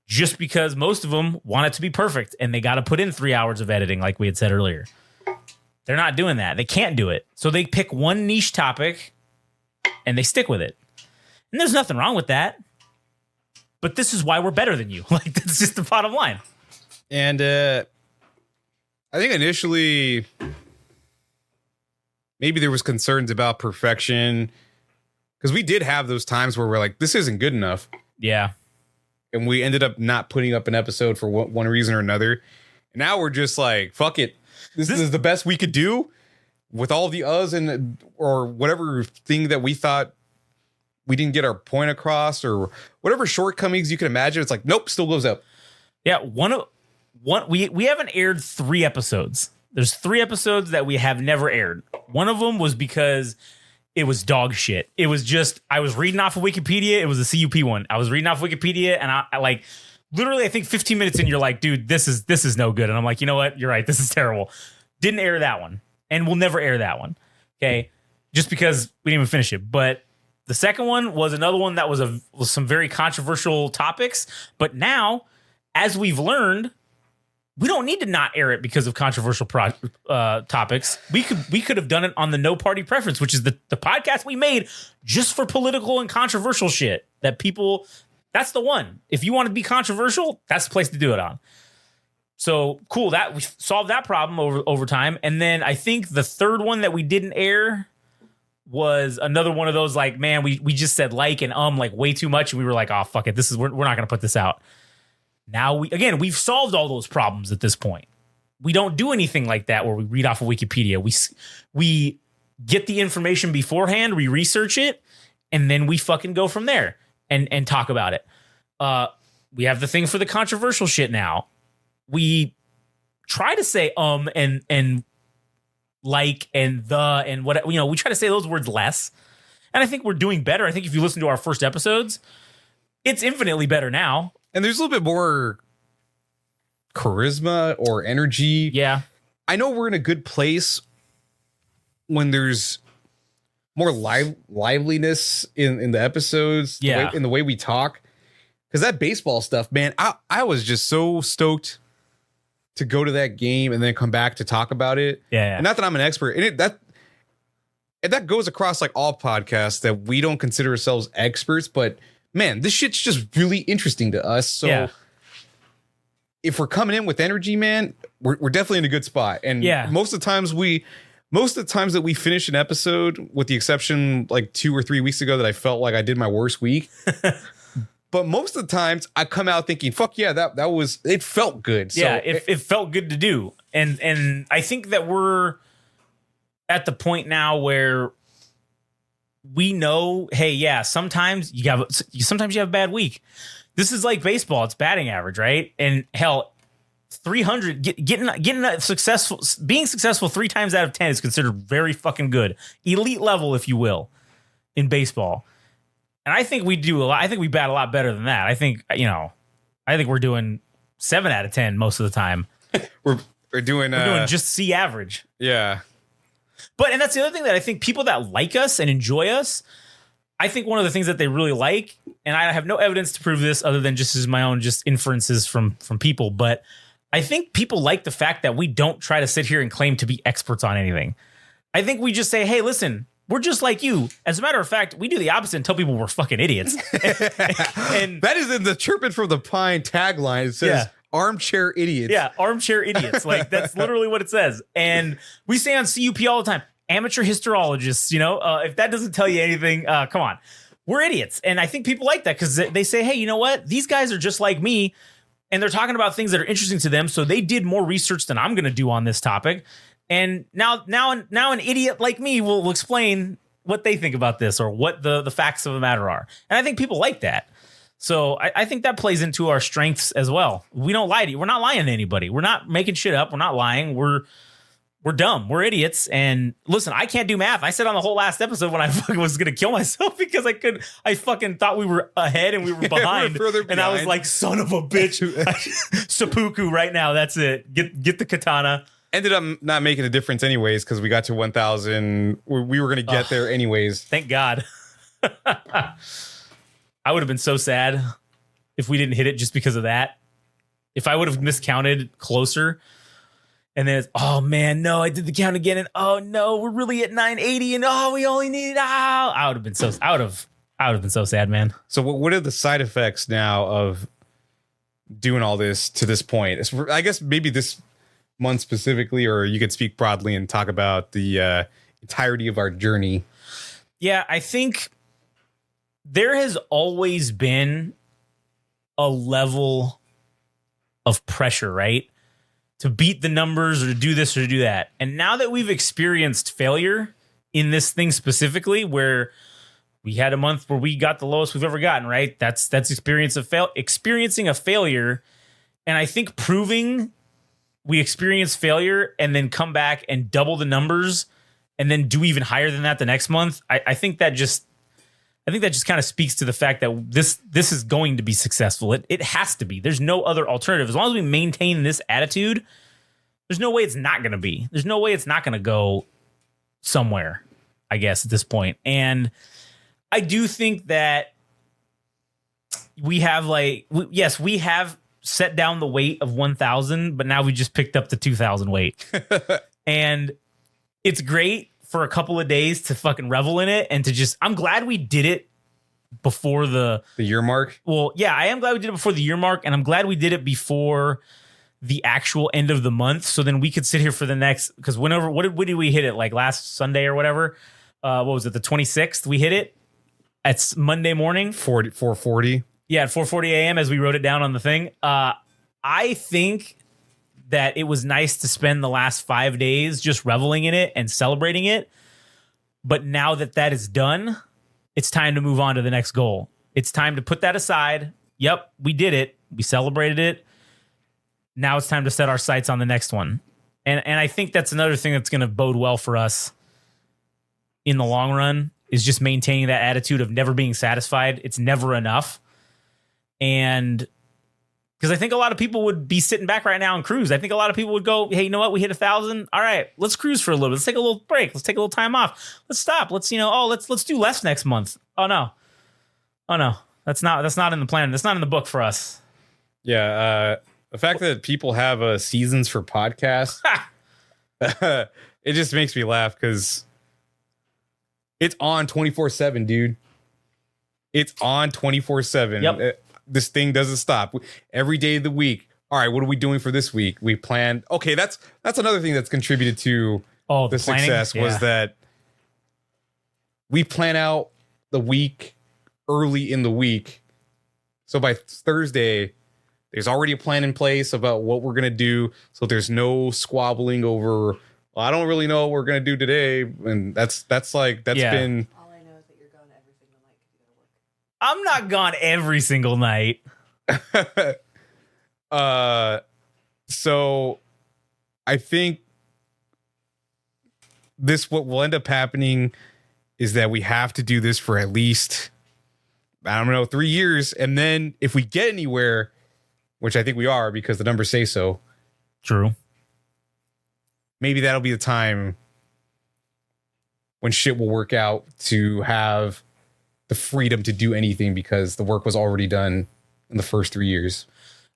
S1: just because most of them want it to be perfect and they got to put in 3 hours of editing, like we had said earlier. They're not doing that. They can't do it. So they pick one niche topic and they stick with it. And there's nothing wrong with that. But this is why we're better than you. Like, that's just the bottom line.
S2: And I think initially maybe there was concerns about perfection, because we did have those times where we're like, this isn't good enough.
S1: Yeah.
S2: And we ended up not putting up an episode for one reason or another. And now we're just like, fuck it. This is the best we could do with all the or whatever thing that we thought we didn't get our point across, or whatever shortcomings you can imagine. It's like, nope, still goes up.
S1: Yeah. We haven't aired 3 episodes. There's 3 episodes that we have never aired. One of them was because it was dog shit. It was just, I was reading off of Wikipedia. It was a CUP one. I was reading off Wikipedia, and I like, literally, I think 15 minutes in, you're like, dude, this is no good. And I'm like, you know what? You're right. This is terrible. Didn't air that one. And we'll never air that one. Okay. Just because we didn't even finish it. But the second one was another one that was some very controversial topics. But now, as we've learned, we don't need to not air it because of controversial topics. We could have done it on the No Party Preference, which is the podcast we made just for political and controversial shit that people. That's the one. If you want to be controversial, that's the place to do it on. So cool, that we solved that problem over time. And then I think the third one that we didn't air was another one of those, like, man, we just said like way too much, and we were like, oh fuck it, we're not gonna put this out. Now we've solved all those problems at this point. we don't do anything like that where we read off of Wikipedia. We get the information beforehand, we research it, and then we fucking go from there and talk about it. We have the thing for the controversial shit now. We try to say and like and the and what, you know, we try to say those words less. And I think we're doing better. I think if you listen to our first episodes, it's infinitely better now.
S2: And there's a little bit more charisma or energy.
S1: Yeah.
S2: I know we're in a good place when there's more liveliness in the episodes,
S1: yeah,
S2: in the way we talk. Because that baseball stuff, man, I was just so stoked to go to that game and then come back to talk about it.
S1: Yeah.
S2: And not that I'm an expert in it, that goes across like all podcasts that we don't consider ourselves experts, but man, this shit's just really interesting to us. So if we're coming in with energy, man, we're definitely in a good spot. And most of the times that we finish an episode, with the exception like 2 or 3 weeks ago that I felt like I did my worst week. But most of the times I come out thinking, fuck yeah, that was, it felt good. So
S1: it felt good to do. And I think that we're at the point now where we know, hey, yeah, sometimes you have a bad week. This is like baseball. It's batting average, right? And hell, 300, getting a being successful 3 times out of 10 is considered very fucking good. Elite level, if you will, in baseball. And I think we do a lot. I think we bat a lot better than that. I think we're doing 7 out of 10 most of the time.
S2: We're doing
S1: just C average.
S2: Yeah.
S1: And that's the other thing, that I think people that like us and enjoy us, I think one of the things that they really like, and I have no evidence to prove this other than just as my own just inferences from people, but I think people like the fact that we don't try to sit here and claim to be experts on anything. I think we just say, hey, listen, we're just like you. As a matter of fact, we do the opposite and tell people we're fucking idiots. And
S2: that is in the Chirping from the Pine tagline. It says armchair idiots.
S1: Yeah, armchair idiots. Like, that's literally what it says. And we say on CUP all the time, amateur historiologists, you know, if that doesn't tell you anything, come on. We're idiots. And I think people like that because they say, hey, you know what? These guys are just like me. And they're talking about things that are interesting to them. So they did more research than I'm going to do on this topic. And now an idiot like me will explain what they think about this or what the facts of the matter are. And I think people like that. So I think that plays into our strengths as well. We don't lie to you. We're not lying to anybody. We're not making shit up. We're not lying. We're dumb. We're idiots. And listen, I can't do math. I said on the whole last episode when I fucking was going to kill myself because I fucking thought we were ahead and we were behind. And I was like, son of a bitch. Seppuku right now. That's it. Get the katana.
S2: Ended up not making a difference anyways because we got to 1,000. We were going to get there anyways.
S1: Thank God. I would have been so sad if we didn't hit it just because of that. If I would have miscounted closer and then it's, oh man, no, I did the count again and oh no, we're really at 980 and oh, we only needed I would have been so sad, man.
S2: So what are the side effects now of doing all this to this point? I guess maybe this month specifically, or you could speak broadly and talk about the entirety of our journey.
S1: Yeah, I think there has always been a level of pressure, right? To beat the numbers or to do this or to do that. And now that we've experienced failure in this thing specifically, where we had a month where we got the lowest we've ever gotten, right? That's experiencing a failure. And I think proving we experience failure and then come back and double the numbers and then do even higher than that the next month. I think that just kind of speaks to the fact that this is going to be successful. It has to be. There's no other alternative. As long as we maintain this attitude, there's no way it's not going to be. There's no way it's not going to go somewhere, I guess, at this point. And I do think that we have we have set down the weight of 1,000, but now we just picked up the 2,000 weight. And it's great for a couple of days to fucking revel in it and to just, I'm glad we did it before the
S2: year mark.
S1: Well, yeah, I am glad we did it before the year mark, and I'm glad we did it before the actual end of the month. So then we could sit here for the next, because what did we hit it like last Sunday or whatever? What was it? The 26th we hit it. It's Monday morning.
S2: 4:40.
S1: Yeah, at 4:40 a.m. as we wrote it down on the thing. I think that it was nice to spend the last 5 days just reveling in it and celebrating it. But now that that is done, it's time to move on to the next goal. It's time to put that aside. Yep, we did it. We celebrated it. Now it's time to set our sights on the next one. And I think that's another thing that's going to bode well for us in the long run, is just maintaining that attitude of never being satisfied. It's never enough. And because I think a lot of people would be sitting back right now and cruise. I think a lot of people would go, hey, you know what? We hit 1,000. All right, let's cruise for a little bit. Let's take a little break. Let's take a little time off. Let's stop. Let's do less next month. Oh no. That's not in the plan. That's not in the book for us.
S2: Yeah. The fact that people have seasons for podcasts, it just makes me laugh because it's on 24/7, dude. It's on 24/7.
S1: Yep.
S2: This thing doesn't stop every day of the week. All right, what are we doing for this week? We planned. Okay, that's another thing that's contributed to the success was that we plan out the week early in the week. So by Thursday, there's already a plan in place about what we're going to do. So there's no squabbling over, well, I don't really know what we're going to do today. And that's been.
S3: All I know is that you're gone every single night because you gotta work.
S1: I'm not gone every single night.
S2: So I think what will end up happening is that we have to do this for at least, I don't know, 3 years. And then if we get anywhere, which I think we are because the numbers say so.
S1: True.
S2: Maybe that'll be the time when shit will work out to have the freedom to do anything because the work was already done in the first 3 years.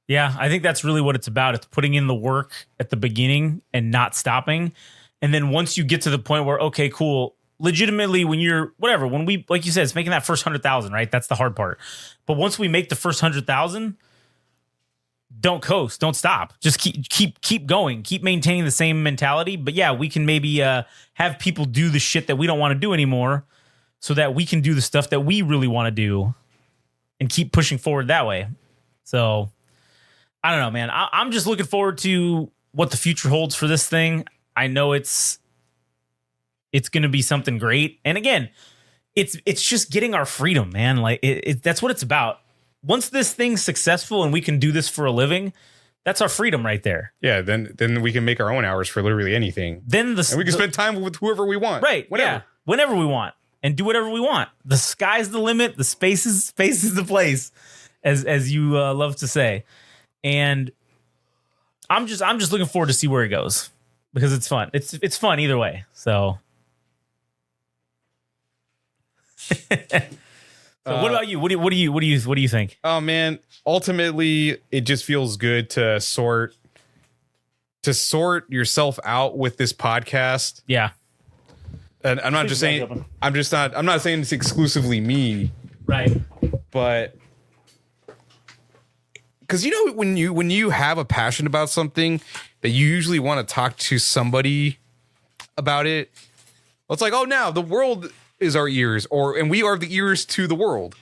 S1: Yeah, I think that's really what it's about. It's putting in the work at the beginning and not stopping. And then once you get to the point where, okay, cool, legitimately when we, like you said, it's making that first 100,000, right? That's the hard part. But once we make the first 100,000, don't coast, don't stop. Just keep going, keep maintaining the same mentality. But yeah, we can maybe have people do the shit that we don't want to do anymore so that we can do the stuff that we really want to do and keep pushing forward that way. So I don't know, man. I'm just looking forward to what the future holds for this thing. I know it's going to be something great. And again, it's just getting our freedom, man. Like that's what it's about. Once this thing's successful and we can do this for a living, that's our freedom right there.
S2: Yeah, then we can make our own hours for literally anything.
S1: And we can
S2: spend time with whoever we want.
S1: Right. Whenever we want and do whatever we want. The sky's the limit. The space is the place, as you love to say. And I'm just looking forward to see where it goes because it's fun. It's fun either way. So. So what about you? What do you think?
S2: Oh man, ultimately it just feels good to sort yourself out with this podcast.
S1: Yeah.
S2: And I'm not just saying I'm not saying it's exclusively me.
S1: Right.
S2: But cuz when you have a passion about something that you usually want to talk to somebody about it, well, it's like, oh, now the world is our ears, and we are the ears to the world,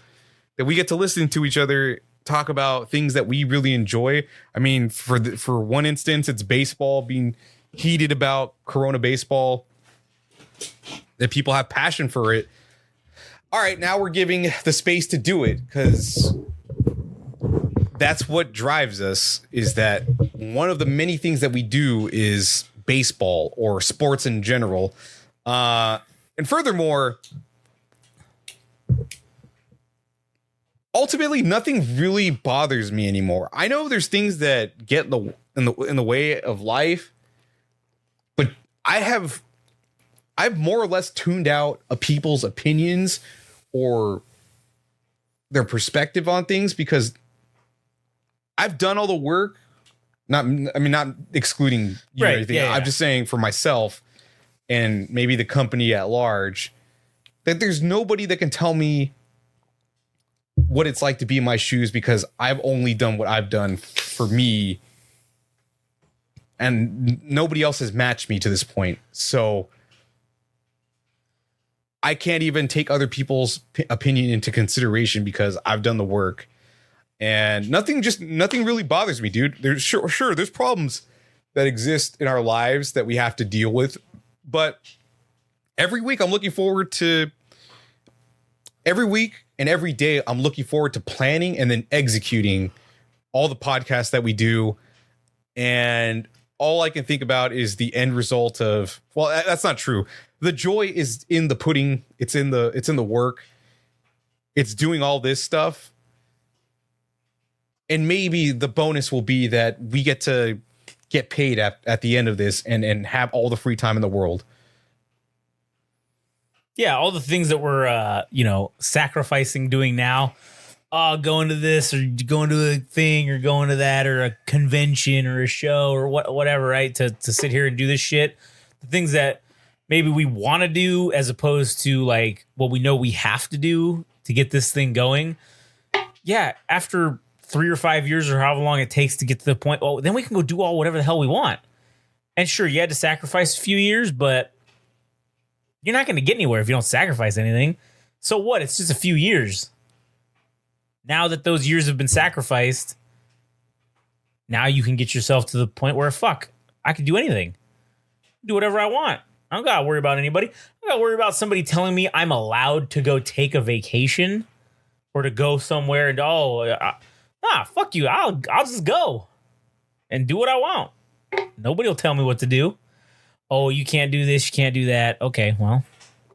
S2: that we get to listen to each other talk about things that we really enjoy. I mean, for one instance, it's baseball, being heated about Corona baseball, that people have passion for it. All right, now we're giving the space to do it because that's what drives us, is that one of the many things that we do is baseball or sports in general. And furthermore, ultimately, nothing really bothers me anymore. I know there's things that get in the way of life, but I've more or less tuned out people's opinions or their perspective on things because I've done all the work. Not excluding you or anything. Yeah, I'm just saying for myself and maybe the company at large, that there's nobody that can tell me what it's like to be in my shoes because I've only done what I've done for me and nobody else has matched me to this point. So I can't even take other people's opinion into consideration because I've done the work, and nothing really bothers me, dude. There's sure there's problems that exist in our lives that we have to deal with. But every week I'm looking forward to every week and every day I'm looking forward to planning and then executing all the podcasts that we do. And all I can think about is the end result of, well, that's not true. The joy is in the pudding. It's in the work. It's doing all this stuff. And maybe the bonus will be that we get to get paid at the end of this and have all the free time in the world.
S1: Yeah, all the things that we're sacrificing doing now, going to this or going to a thing or going to that or a convention or a show or whatever, right? To sit here and do this shit. The things that maybe we want to do as opposed to like what we know we have to do to get this thing going. Yeah, after 3 or 5 years or however long it takes to get to the point, well, then we can go do whatever the hell we want. And sure, you had to sacrifice a few years, but you're not going to get anywhere if you don't sacrifice anything. So what? It's just a few years. Now that those years have been sacrificed, now you can get yourself to the point where, fuck, I can do anything. Do whatever I want. I don't got to worry about anybody. I don't got to worry about somebody telling me I'm allowed to go take a vacation or to go somewhere and, fuck you. I'll just go and do what I want. Nobody will tell me what to do. Oh, you can't do this. You can't do that. Okay, well,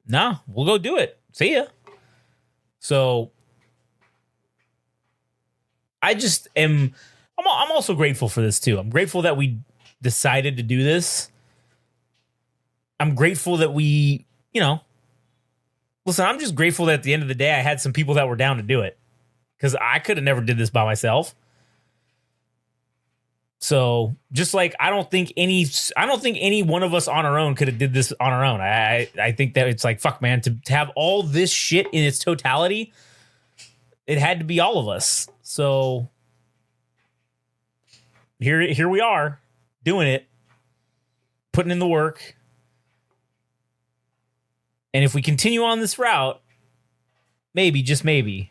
S1: no, we'll go do it. See ya. So I just am, I'm also grateful for this too. I'm grateful that we decided to do this. I'm grateful that we, listen, I'm just grateful that at the end of the day, I had some people that were down to do it. Because I could have never did this by myself. So just like I don't think any one of us on our own could have did this on our own. I think that it's like, fuck, man, to have all this shit in its totality, it had to be all of us. So here we are doing it, putting in the work. And if we continue on this route, maybe, just maybe,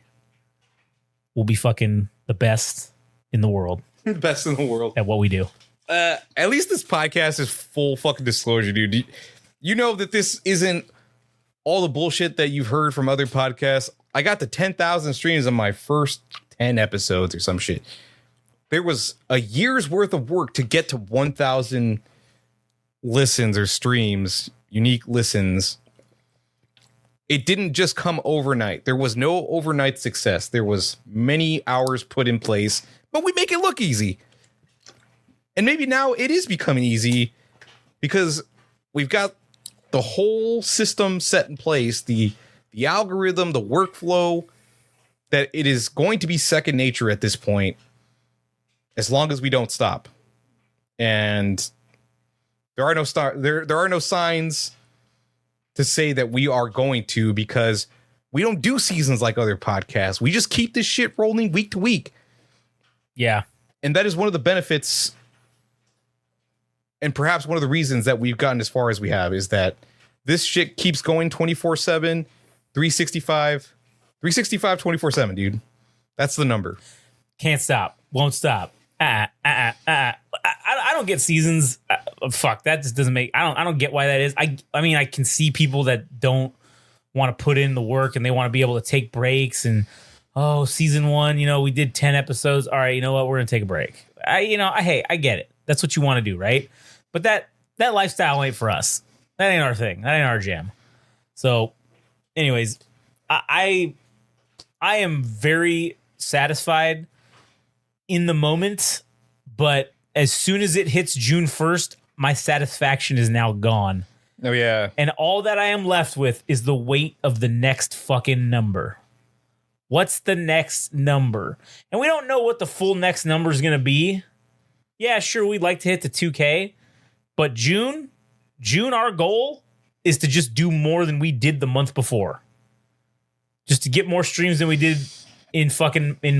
S1: we'll be fucking the best in the world.
S2: The best in the world.
S1: At what we do.
S2: At least this podcast is full fucking disclosure, dude. You know that this isn't all the bullshit that you've heard from other podcasts. I got to 10,000 streams on my first 10 episodes or some shit. There was a year's worth of work to get to 1,000 listens or streams, unique listens. It didn't just come overnight. There was no overnight success. There was many hours put in place, but we make it look easy. And maybe now it is becoming easy because we've got the whole system set in place, the algorithm, the workflow, that it is going to be second nature at this point, as long as we don't stop. And there are no signs to say that we are going to, because we don't do seasons like other podcasts. We just keep this shit rolling week to week.
S1: Yeah. And
S2: that is one of the benefits, and perhaps one of the reasons that we've gotten as far as we have, is that this shit keeps going 24/7, 365, 24/7, dude. That's the number.
S1: Can't stop. Won't stop. I don't get seasons. Fuck, that just doesn't make. I don't get why that is. I mean, I can see people that don't want to put in the work and they want to be able to take breaks and, oh, season 1, we did 10 episodes. All right, you know what? We're gonna take a break. Hey, I get it. That's what you want to do, right? But that lifestyle ain't for us. That ain't our thing. That ain't our jam. So, anyways, I am very satisfied in the moment, but as soon as it hits June 1st, my satisfaction is now gone.
S2: Oh, yeah.
S1: And all that I am left with is the weight of the next fucking number. What's the next number? And we don't know what the full next number is going to be. Yeah, sure, we'd like to hit the 2K, but June, our goal is to just do more than we did the month before. Just to get more streams than we did in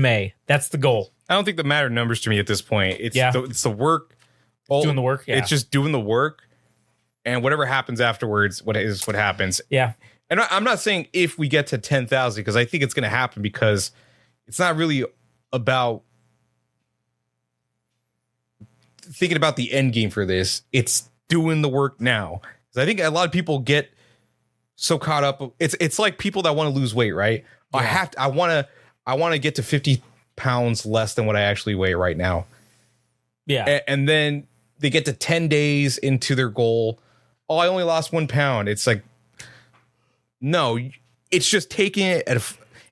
S1: May. That's the goal.
S2: I don't think that matter numbers to me at this point. It's the work.
S1: Doing the work. Yeah.
S2: It's just doing the work, and whatever happens afterwards, what happens.
S1: Yeah.
S2: And I'm not saying if we get to 10,000, because I think it's going to happen, because it's not really about thinking about the end game for this. It's doing the work now. 'Cause I think a lot of people get so caught up. It's like people that want to lose weight, right?
S1: Yeah.
S2: I want to get to 50 pounds less than what I actually weigh right now.
S1: Yeah.
S2: And then they get to 10 days into their goal. Oh, I only lost 1 pound. It's like, no, it's just taking it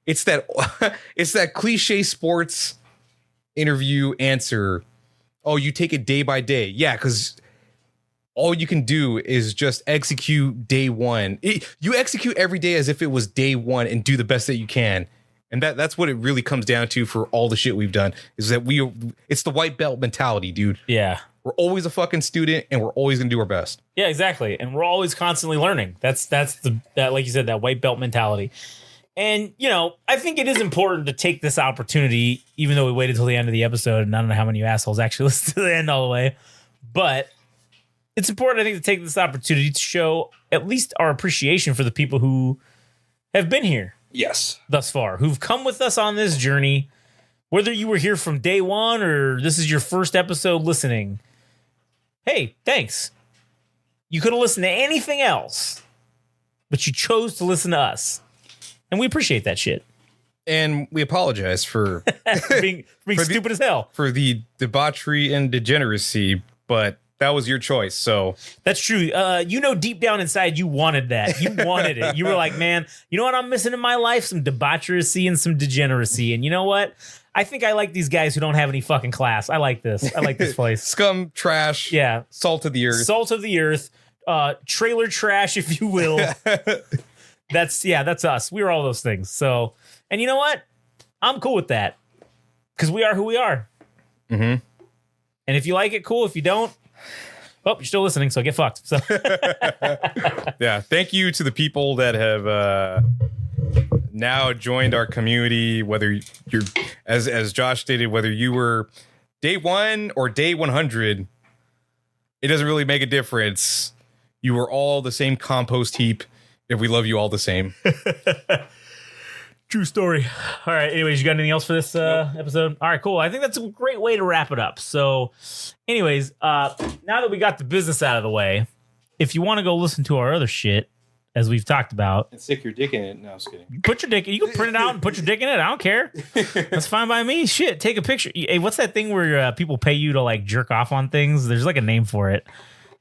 S2: it's that it's that cliche sports interview answer. Oh, you take it day by day. Yeah, because all you can do is just execute day one. You execute every day as if it was day one and do the best that you can. And that's what it really comes down to for all the shit we've done, is that it's the white belt mentality, dude.
S1: Yeah.
S2: We're always a fucking student and we're always going to do our best.
S1: Yeah, exactly. And we're always constantly learning. That's that, like you said, that white belt mentality. And, you know, I think it is important to take this opportunity, even though we waited till the end of the episode, and I don't know how many assholes actually listen to the end all the way, but it's important, I think, to take this opportunity to show at least our appreciation for the people who have been here.
S2: Yes.
S1: Thus far, who've come with us on this journey, whether you were here from day one or this is your first episode listening. Hey, thanks. You could have listened to anything else, but you chose to listen to us. And we appreciate that shit.
S2: And we apologize for
S1: being stupid as hell.
S2: For the debauchery and degeneracy, but that was your choice. So
S1: that's true. You know, deep down inside, you wanted that. You wanted it. You were like, man, you know what I'm missing in my life? Some debauchery and some degeneracy. And you know what? I think I like these guys who don't have any fucking class. I like this. I like this place.
S2: Scum, trash.
S1: Yeah.
S2: Salt of the earth.
S1: Salt of the earth. Trailer trash, if you will. That's us. We're all those things. So, and you know what? I'm cool with that. Because we are who we are.
S2: Mm-hmm.
S1: And if you like it, cool. If you don't, well, you're still listening, so get fucked. So
S2: yeah, thank you to the people that have now joined our community, whether you're, as Josh stated, whether you were day 1 or day 100, it doesn't really make a difference. You are all the same compost heap, and we love you all the same.
S1: True story. All right. Anyways, you got anything else for this episode? All right, cool. I think that's a great way to wrap it up. So, anyways, now that we got the business out of the way, if you want to go listen to our other shit, as we've talked about,
S2: and stick your dick in it. No, I was kidding.
S1: Put your dick. You can print it out and put your dick in it. I don't care. That's fine by me. Shit, take a picture. Hey, what's that thing where people pay you to like jerk off on things? There's like a name for it.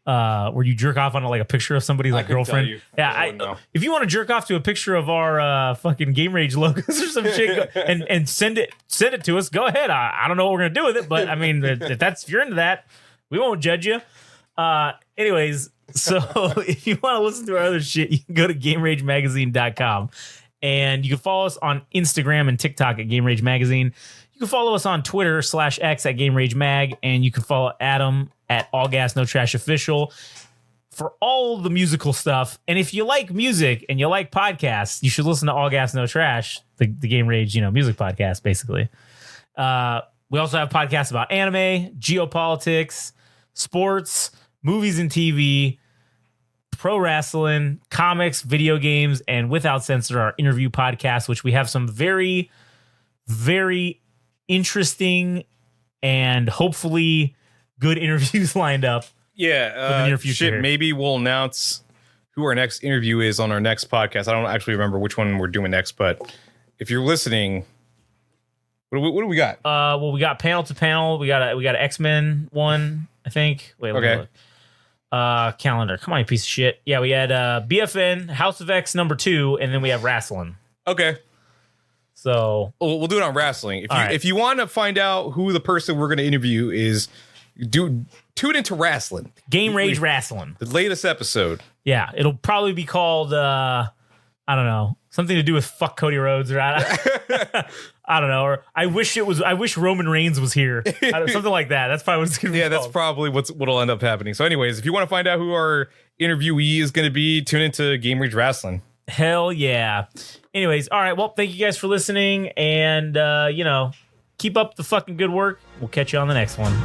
S1: Where you jerk off on like a picture of somebody's like girlfriend. Yeah, if you want to jerk off to a picture of our fucking Game Rage logos or some shit, and send it to us, go ahead. I don't know what we're gonna do with it, but I mean, if you're into that, we won't judge you. Anyways, so if you want to listen to our other shit, you can go to GameRageMagazine.com, and you can follow us on Instagram and TikTok at Game Rage Magazine. You can follow us on Twitter /X at Game Rage Mag, and you can follow Adam at All Gas No Trash Official for all the musical stuff. And if you like music and you like podcasts, you should listen to All Gas No Trash, the Game Rage, music podcast, basically. We also have podcasts about anime, geopolitics, sports, movies and TV, pro wrestling, comics, video games, and Without Censor, our interview podcast, which we have some very, very interesting and hopefully good interviews lined up.
S2: Yeah,
S1: for the near future.
S2: Maybe we'll announce who our next interview is on our next podcast. I don't actually remember which one we're doing next, but if you're listening, what do we got?
S1: Well, we got panel to panel. We got an X-Men one, I think. Wait, let me look. Calendar. Come on, you piece of shit. Yeah, we had BFN, House of X #2, and then we have wrestling.
S2: Okay.
S1: So
S2: we'll do it on wrestling. If you want to find out who the person we're going to interview is, tune into wrestling.
S1: Game Rage Wrestling.
S2: The latest episode.
S1: Yeah, it'll probably be called I don't know, something to do with fuck Cody Rhodes, or I don't know, or I wish Roman Reigns was here. Something like that. That's probably what it's going to be.
S2: Yeah, that's probably what'll end up happening. So anyways, if you want to find out who our interviewee is going to be, tune into Game Rage Wrestling.
S1: Hell yeah. Anyways, all right. Well, thank you guys for listening, and keep up the fucking good work. We'll catch you on the next one.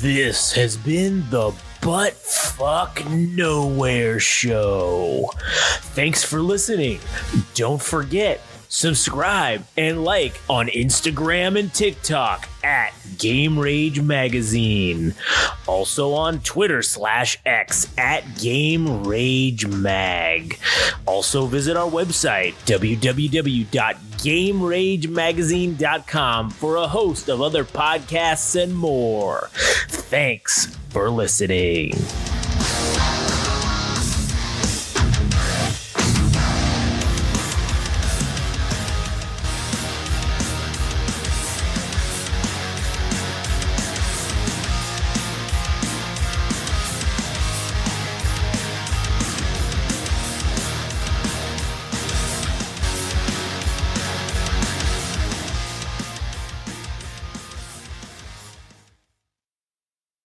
S4: This has been the Butt Fuck Nowhere Show. Thanks for listening. Don't forget, subscribe and like on Instagram and TikTok at Game Rage Magazine. Also on Twitter /X at Game Rage Mag. Also visit our website, www.GameRageMagazine.com, for a host of other podcasts and more. Thanks for listening.